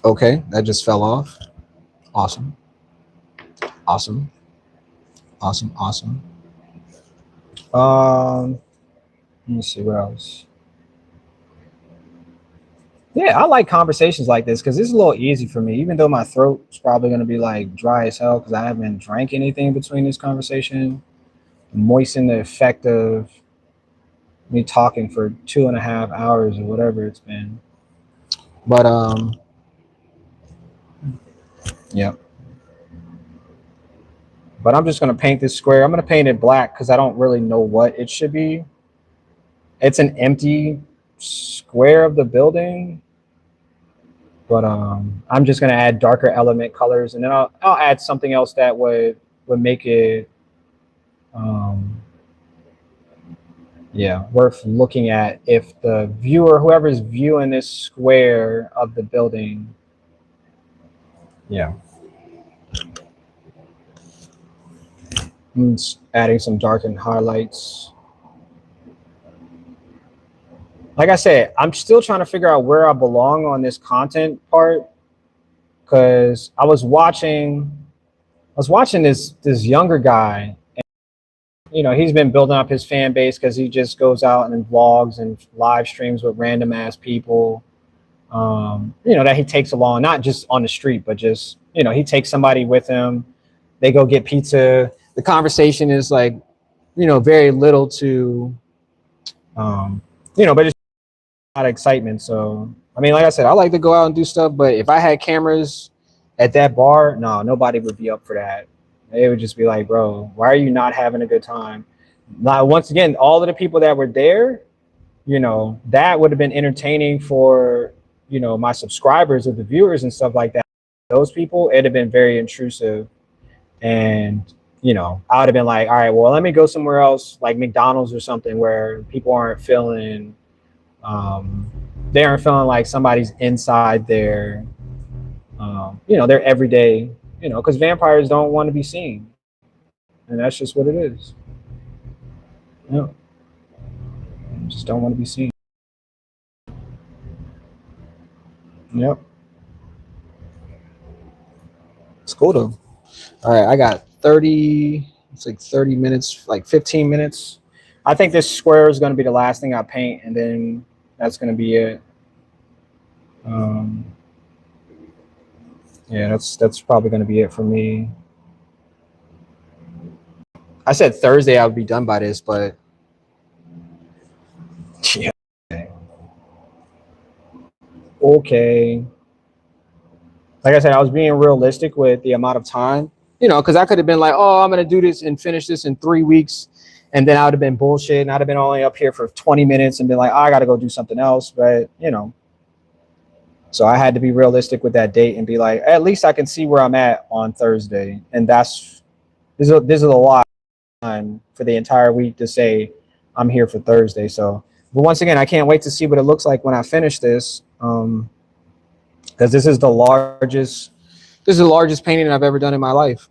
Okay, that just fell off. Awesome. Awesome. Awesome. Awesome. Let me see what else. Yeah, I like conversations like this because it's a little easy for me, even though my throat's probably gonna be like dry as hell because I haven't drank anything between this conversation. Moisten the effect of me talking for 2.5 hours or whatever it's been. But yeah. But I'm just gonna paint this square. I'm gonna paint it black because I don't really know what it should be. It's an empty square of the building, but I'm just gonna add darker element colors, and then I'll add something else that would make it yeah, worth looking at if the viewer, whoever's viewing this square of the building, yeah. I'm just adding some darkened highlights. Like I said, I'm still trying to figure out where I belong on this content part because I was watching this younger guy. And, you know, he's been building up his fan base because he just goes out and vlogs and live streams with random ass people. You know, that he takes along, not just on the street, but just, you know, he takes somebody with him. They go get pizza. The conversation is like, you know, very little to, you know, but it's a lot of excitement. So, I mean, like I said, I like to go out and do stuff, but if I had cameras at that bar, no, nobody would be up for that. They would just be like, bro, why are you not having a good time? Now, once again, all of the people that were there, you know, that would have been entertaining for, you know, my subscribers or the viewers and stuff like that. Those people, it'd have been very intrusive. And, you know, I would have been like, all right, well, let me go somewhere else, like McDonald's or something where people aren't feeling, they aren't feeling like somebody's inside their, you know, their everyday, you know, because vampires don't want to be seen. And that's just what it is. You know, just don't want to be seen. Yep. It's cool though. All right, I got 30, it's like 30 minutes, like 15 minutes. I think this square is going to be the last thing I paint, and then that's going to be it. Yeah, that's probably going to be it for me. I said Thursday I would be done by this, but yeah. Okay. Like I said, I was being realistic with the amount of time, because I could have been like, oh, I'm going to do this and finish this in 3 weeks. And then I would have been bullshit. And I'd have been only up here for 20 minutes and been like, oh, I got to go do something else. But, so I had to be realistic with that date and be like, at least I can see where I'm at on Thursday. And this is a lot of time for the entire week to say I'm here for Thursday. So, but once again, I can't wait to see what it looks like when I finish this. Because this is the largest painting I've ever done in my life.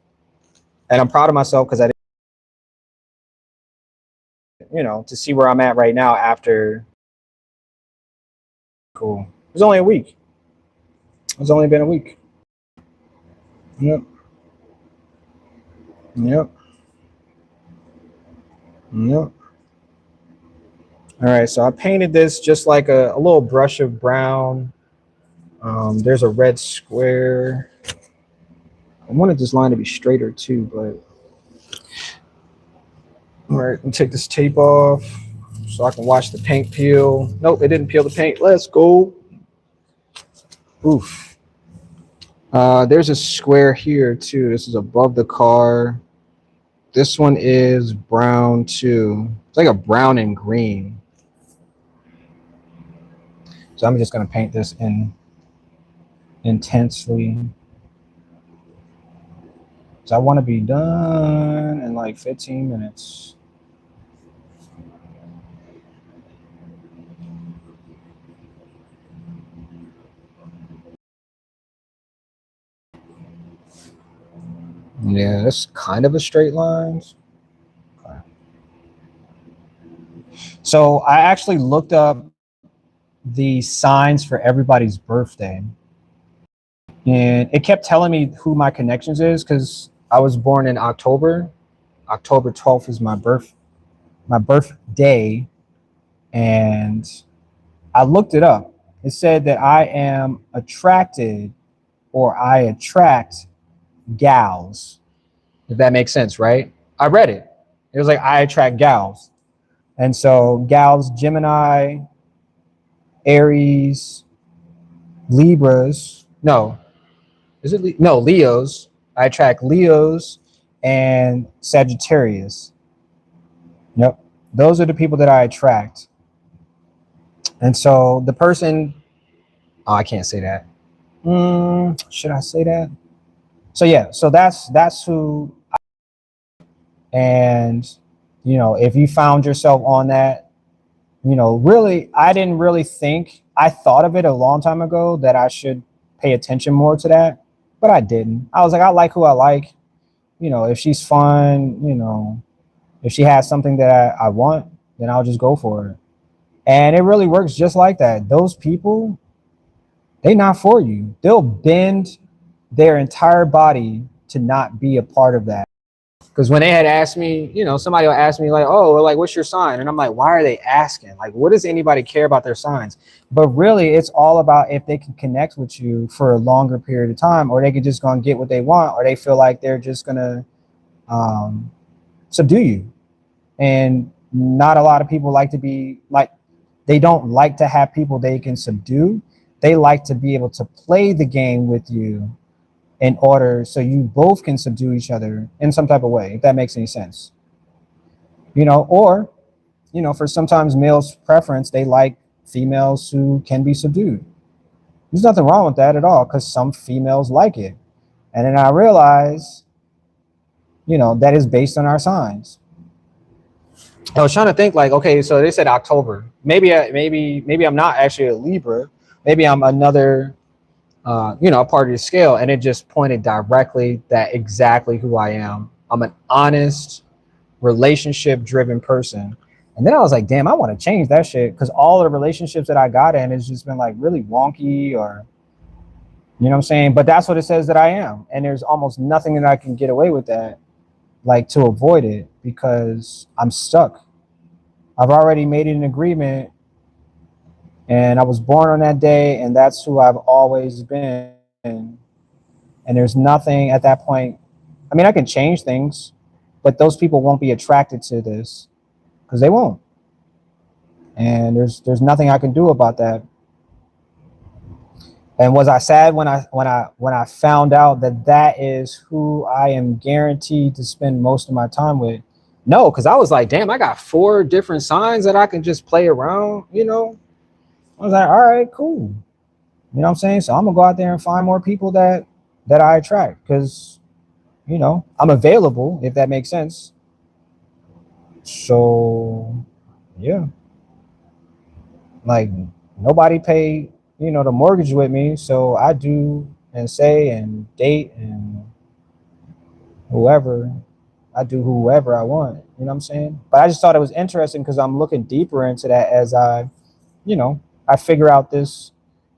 And I'm proud of myself because I didn't, to see where I'm at right now after. Cool. It was only a week. It's only been a week. Yep. Yep. Yep. All right, so I painted this just like a little brush of brown. There's a red square. I wanted this line to be straighter too, but all right, let me take this tape off so I can watch the paint peel. Nope, it didn't peel the paint. Let's go. Oof. There's a square here too. This is above the car. This one is brown too. It's like a brown and green. So I'm just gonna paint this in intensely. So I want to be done in like 15 minutes. Yeah, that's kind of a straight line. Okay. So I actually looked up the signs for everybody's birthday, and it kept telling me who my connections is because I was born in October. October 12th is my birthday, and I looked it up. It said that I am attracted, or I attract gals, if that makes sense, right? I read it. It was like I attract gals. And so gals, Gemini, Aries, Libras. No, is it? No, Leos. I attract Leos and Sagittarius. Yep. Those are the people that I attract. And so the person, oh, I can't say that. Should I say that? So yeah, so that's who. And if you found yourself on that, really, I didn't really think. I thought of it a long time ago that I should pay attention more to that, but I didn't. I was like, I like who I like. If she's fun, if she has something that I want, then I'll just go for it. And it really works just like that. Those people, they not for you. They'll bend their entire body to not be a part of that. Because when they had asked me, somebody will ask me like, oh, like, what's your sign? And I'm like, why are they asking? Like, what does anybody care about their signs? But really, it's all about if they can connect with you for a longer period of time, or they could just go and get what they want, or they feel like they're just going to subdue you. And not a lot of people like to be like, they don't like to have people they can subdue. They like to be able to play the game with you in order so you both can subdue each other in some type of way, if that makes any sense. Or, for sometimes males' preference, they like females who can be subdued. There's nothing wrong with that at all, because some females like it. And then I realized, that is based on our signs. I was trying to think like, okay, so they said October. Maybe I'm not actually a Libra. Maybe I'm another part of the scale, and it just pointed directly that exactly who I am. I'm an honest, relationship-driven person. And then I was like, damn, I want to change that shit, because all the relationships that I got in has just been like really wonky, or what I'm saying? But that's what it says that I am. And there's almost nothing that I can get away with that, like to avoid it, because I'm stuck. I've already made an agreement, and I was born on that day, and that's who I've always been. And there's nothing at that point. I mean, I can change things, but those people won't be attracted to this because they won't. And there's nothing I can do about that. And was I sad when I found out that that is who I am guaranteed to spend most of my time with? No, because I was like, damn, I got 4 different signs that I can just play around. I was like, all right, cool. You know what I'm saying? So I'm gonna go out there and find more people that I attract because I'm available, if that makes sense. So yeah, like nobody paid the mortgage with me, so I do and say and date and whoever I do whoever I want. You know what I'm saying? But I just thought it was interesting because I'm looking deeper into that as you know, I figure out this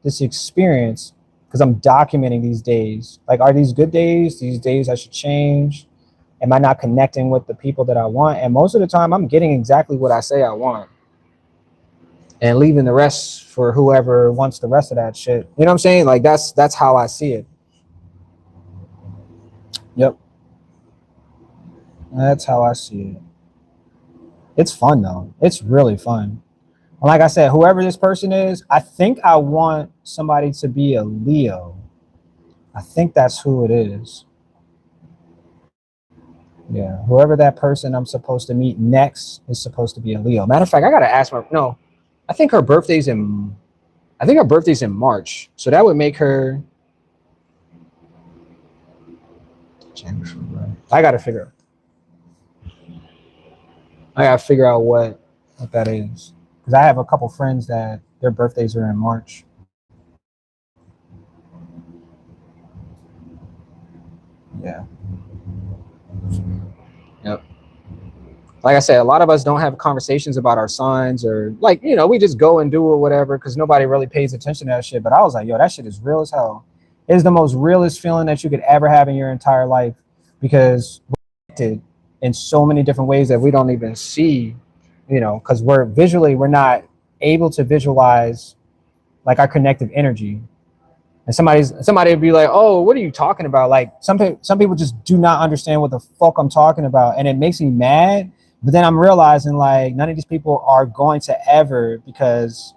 experience because I'm documenting these days. Like, are these good days? These days I should change? Am I not connecting with the people that I want? And most of the time, I'm getting exactly what I say I want, and leaving the rest for whoever wants the rest of that shit. You know what I'm saying? Like that's how I see it. Yep, that's how I see it. It's fun though. It's really fun. And like I said, whoever this person is, I think I want somebody to be a Leo. I think that's who it is. Yeah, whoever that person I'm supposed to meet next is supposed to be a Leo. Matter of fact, I gotta ask my no. I think her birthday's in. I think her birthday's in March, so that would make her. I gotta figure. I gotta figure out what that is because I have a couple friends that their birthdays are in March. Yeah. Yep. Like I said, a lot of us don't have conversations about our signs or we just go and do or whatever because nobody really pays attention to that shit. But I was like, yo, that shit is real as hell. It is the most realest feeling that you could ever have in your entire life because we're connected in so many different ways that we don't even see, because we're not able to visualize like our connective energy. And somebody would be like, "Oh, what are you talking about?" Like some people just do not understand what the fuck I'm talking about, and it makes me mad. But then I'm realizing like none of these people are going to ever because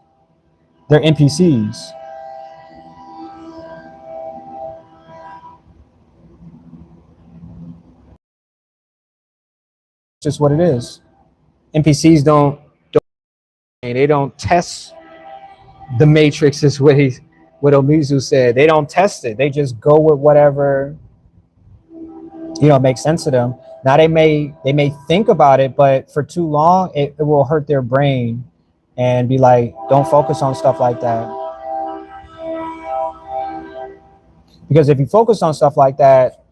they're NPCs. It's just what it is. NPCs don't test the matrix. Is what Omizu said. They don't test it. They just go with whatever makes sense to them. Now they may think about it, but for too long it will hurt their brain and be like, don't focus on stuff like that. Because if you focus on stuff like that,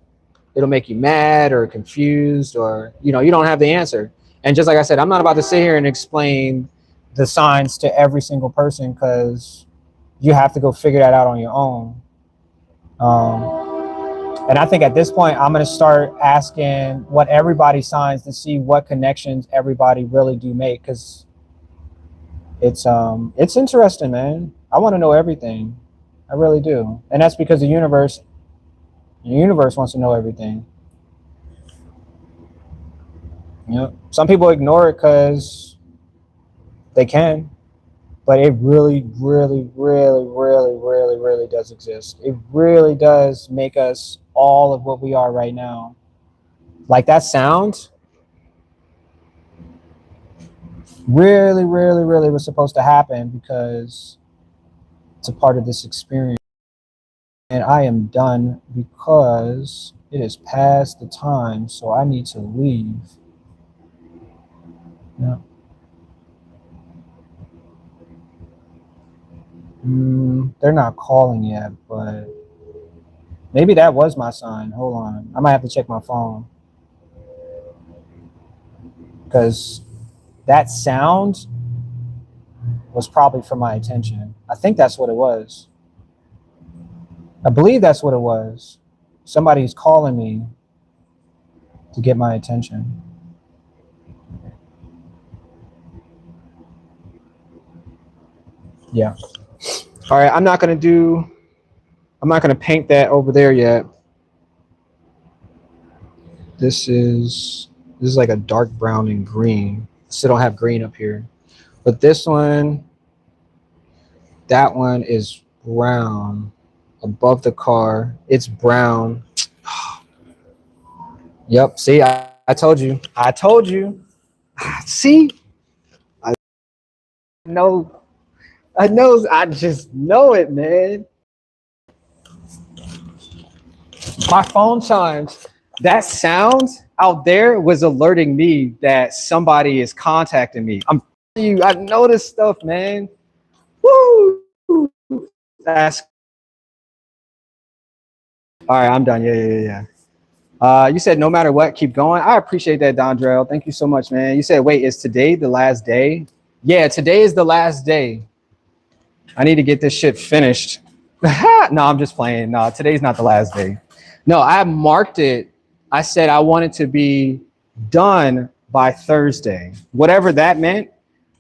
it'll make you mad or confused or you don't have the answer. And just like I said, I'm not about to sit here and explain the signs to every single person because you have to go figure that out on your own. And I think at this point, I'm going to start asking what everybody signs to see what connections everybody really do make. Because it's interesting, man. I want to know everything. I really do, and that's because the universe wants to know everything. Some people ignore it because they can, but it really, really, really, really, really, really does exist. It really does make us all of what we are right now. Like that sound really, really, really was supposed to happen because it's a part of this experience. And I am done because it is past the time, so I need to leave. Yeah. They're not calling yet, but maybe that was my sign. Hold on. I might have to check my phone because that sound was probably for my attention. I think that's what it was. I believe that's what it was. Somebody's calling me to get my attention. Yeah. All right. I'm not gonna paint that over there yet. This is like a dark brown and green. Still don't have green up here. But this one, that one is brown above the car. It's brown. Yep. See, I told you. I told you. See, I know. I know. I just know it, man. My phone chimes. That sound out there was alerting me that somebody is contacting me. I'm telling you, I know this stuff, man. Woo! That's all right. I'm done. Yeah. You said no matter what, keep going. I appreciate that, Dondrell. Thank you so much, man. You said, wait, is today the last day? Yeah, today is the last day. I need to get this shit finished. No, I'm just playing. No, today's not the last day. No, I marked it. I said I wanted to be done by Thursday, whatever that meant,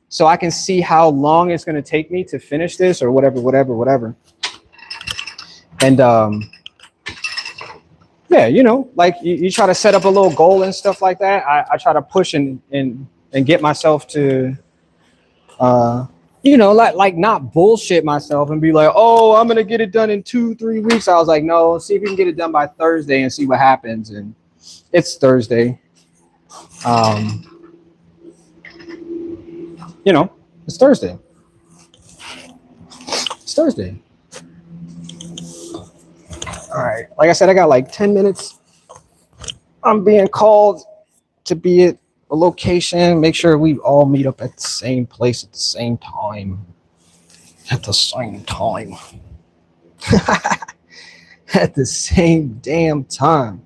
so I can see how long it's going to take me to finish this or whatever. And yeah, like you try to set up a little goal and stuff like that. I try to push and get myself to like not bullshit myself and be like, oh, I'm gonna get it done in 2-3 weeks. I was like, no, see if you can get it done by Thursday and see what happens. And it's Thursday. Um, it's Thursday. It's Thursday. All right. Like I said, I got like 10 minutes. I'm being called to be at a location. Make sure we all meet up at the same place at the same time. At the same time. At the same damn time.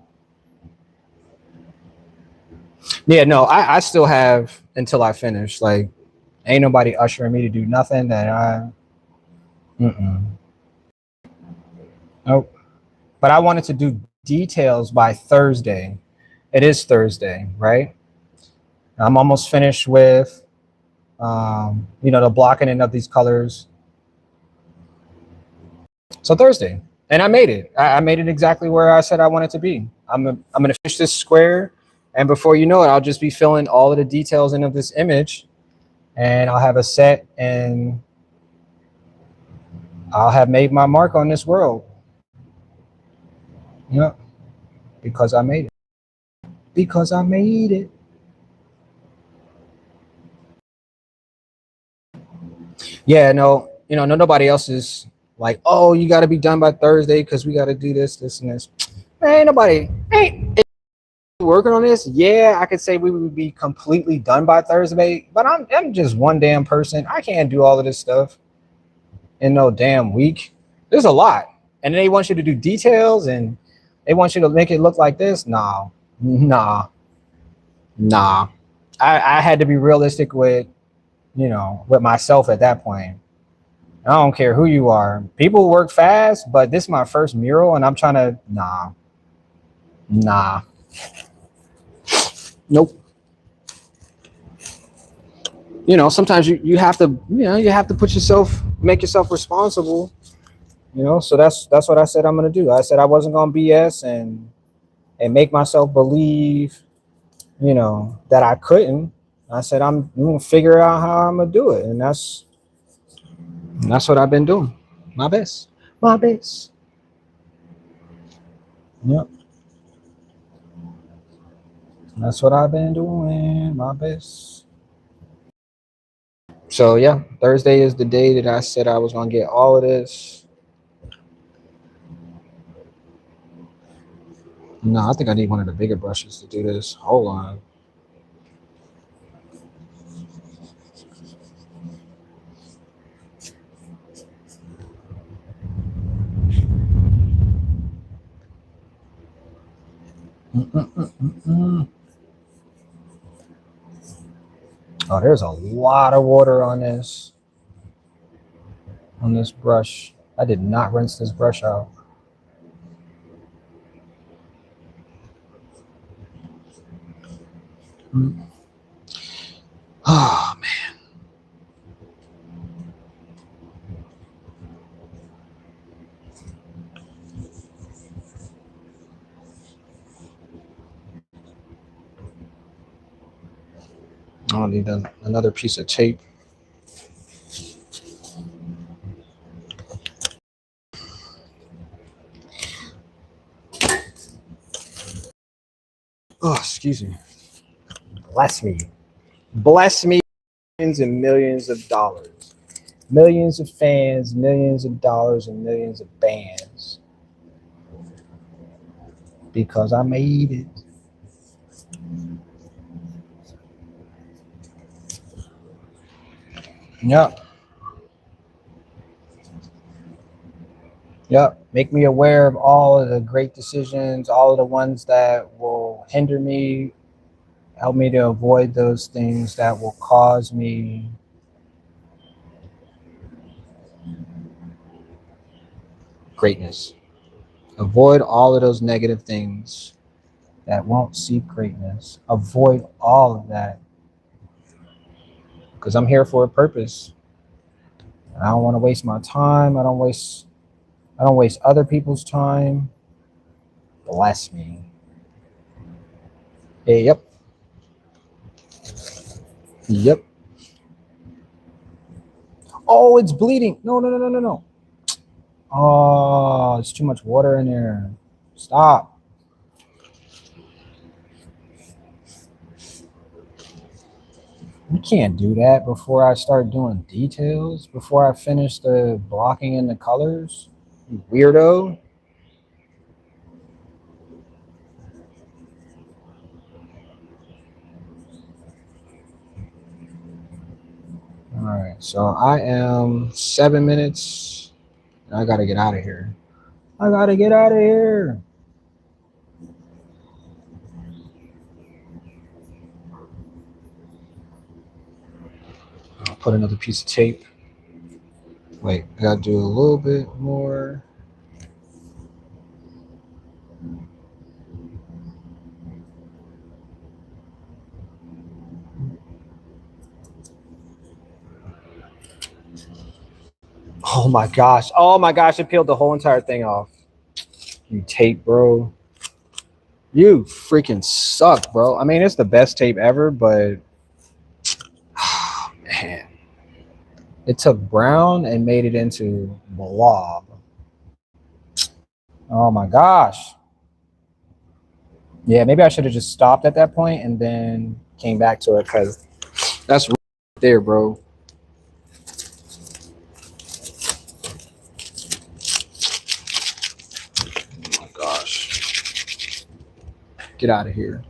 Yeah, no, I still have until I finish. Like, ain't nobody ushering me to do nothing that nope. But I wanted to do details by Thursday. It is Thursday, right? I'm almost finished with, the blocking in of these colors. So Thursday, and I made it. I made it exactly where I said I wanted to be. I'm gonna finish this square, and before you know it, I'll just be filling all of the details in of this image, and I'll have a set, and I'll have made my mark on this world. Yeah, because I made it. Because I made it. Yeah, no, nobody else is like, oh, you got to be done by Thursday because we got to do this, and this. Ain't nobody. Ain't working on this. Yeah, I could say we would be completely done by Thursday, but I'm just one damn person. I can't do all of this stuff in no damn week. There's a lot, and they want you to do details, and they want you to make it look like this. Nah. I had to be realistic with myself at that point. I don't care who you are. People work fast, but this is my first mural, and I'm trying to nah, nope. Sometimes you have to make yourself responsible. So that's what I said I'm gonna do. I said I wasn't gonna BS and make myself believe, that I couldn't. I said I'm gonna figure out how I'm gonna do it, and that's what I've been doing. My best. My best. Yep. That's what I've been doing. My best. So yeah, Thursday is the day that I said I was gonna get all of this. No, I think I need one of the bigger brushes to do this. Hold on. Oh, there's a lot of water on this brush. I did not rinse this brush out. Oh man. I'll need another piece of tape. Oh, excuse me. Bless me. Bless me. Millions and millions of dollars. Millions of fans, millions of dollars, and millions of bands. Because I made it. Yep. Yep. Make me aware of all of the great decisions, all of the ones that will hinder me. Help me to avoid those things that will cause me greatness. Avoid all of those negative things that won't seek greatness. Avoid all of that. Because I'm here for a purpose. I don't want to waste my time. I don't waste other people's time. Bless me. Hey, yep. Yep. Oh, it's bleeding. No, no, no, no, no, no. Oh, it's too much water in there. Stop. You can't do that before I start doing details, before I finish the blocking in the colors. You weirdo. All right, so I am 7 minutes. I gotta get out of here. I gotta get out of here. I'll put another piece of tape. Wait, I gotta do a little bit more. Oh my gosh. Oh my gosh, it peeled the whole entire thing off. You tape, bro. You freaking suck, bro. I mean, it's the best tape ever, but oh, man. It took brown and made it into blob. Oh my gosh. Yeah, maybe I should have just stopped at that point and then came back to it because that's right there, bro. Oh my gosh. Get out of here.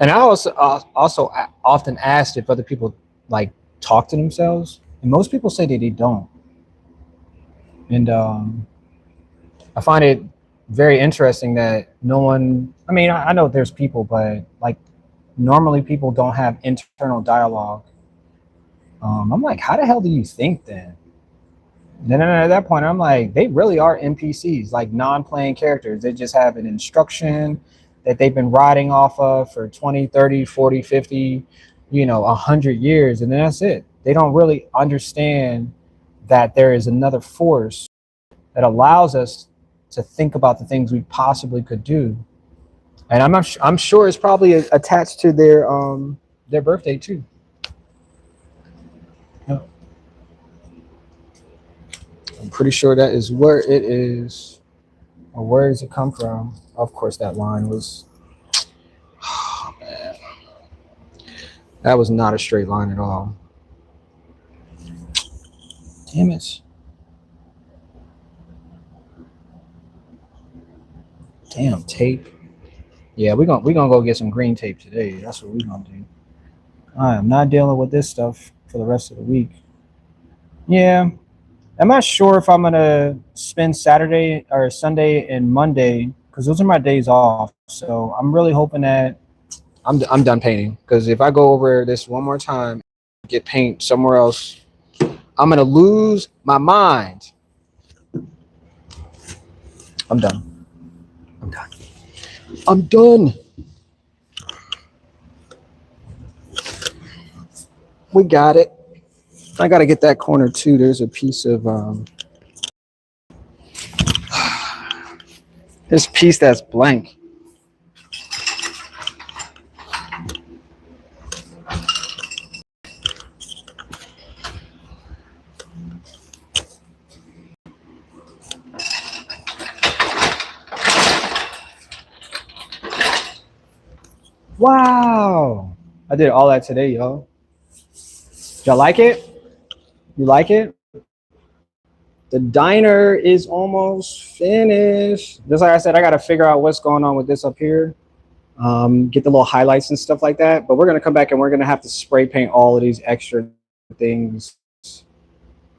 And I also often asked if other people like talk to themselves, and most people say that they don't. And I find it very interesting that no one. I mean, I know there's people, but like normally people don't have internal dialogue. I'm like, how the hell do you think then? Then at that point, I'm like, they really are NPCs, like non-playing characters. They just have an instruction that they've been riding off of for 20, 30, 40, 50, 100 years. And then that's it. They don't really understand that there is another force that allows us to think about the things we possibly could do. And I'm sure it's probably attached to their birthday too. Yeah. I'm pretty sure that is where it is. Or where does it come from? Of course, that line was. Oh, man. That was not a straight line at all. Damn it. Damn tape. Yeah, we gonna go get some green tape today. That's what we gonna do. I am not dealing with this stuff for the rest of the week. Yeah, I'm not sure if I'm gonna spend Saturday or Sunday and Monday because those are my days off. So I'm really hoping that I'm done painting because if I go over this one more time, get paint somewhere else, I'm gonna lose my mind. I'm done. I'm done. I'm done. We got it. I gotta get that corner too. There's a piece of this piece that's blank. Wow. I did all that today, y'all. Y'all like it? You like it? The diner is almost finished. Just like I said, I got to figure out what's going on with this up here. Get the little highlights and stuff like that. But we're going to come back and we're going to have to spray paint all of these extra things.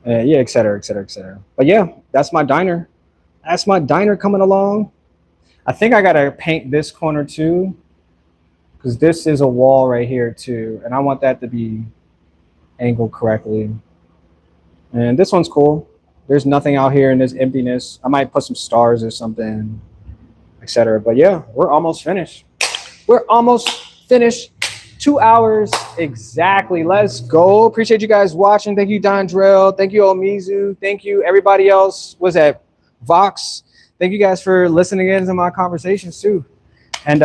Yeah, et cetera, et cetera, et cetera. But yeah, that's my diner. That's my diner coming along. I think I got to paint this corner too, because this is a wall right here too. And I want that to be angled correctly. And this one's cool. There's nothing out here and there's emptiness. I might put some stars or something, etc. But yeah, we're almost finished. We're almost finished. 2 hours exactly. Let's go. Appreciate you guys watching. Thank you, Don Drell. Thank you, Omizu. Thank you, everybody else. Was that Vox? Thank you guys for listening in to my conversations too. And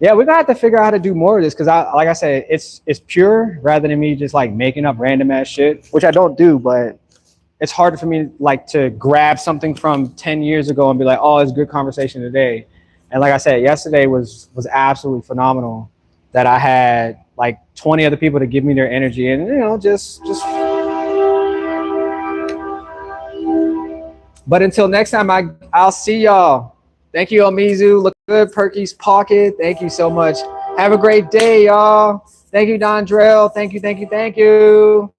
yeah, we're gonna have to figure out how to do more of this because like I said, it's pure rather than me just like making up random ass shit, which I don't do, but it's harder for me like to grab something from 10 years ago and be like, oh, it's a good conversation today. And like I said, yesterday was absolutely phenomenal that I had like 20 other people to give me their energy and, you know, just. But until next time, I'll see y'all. Thank you, Omizu. Look good, Perky's Pocket. Thank you so much. Have a great day, y'all. Thank you, Don Drell. Thank you, thank you, thank you.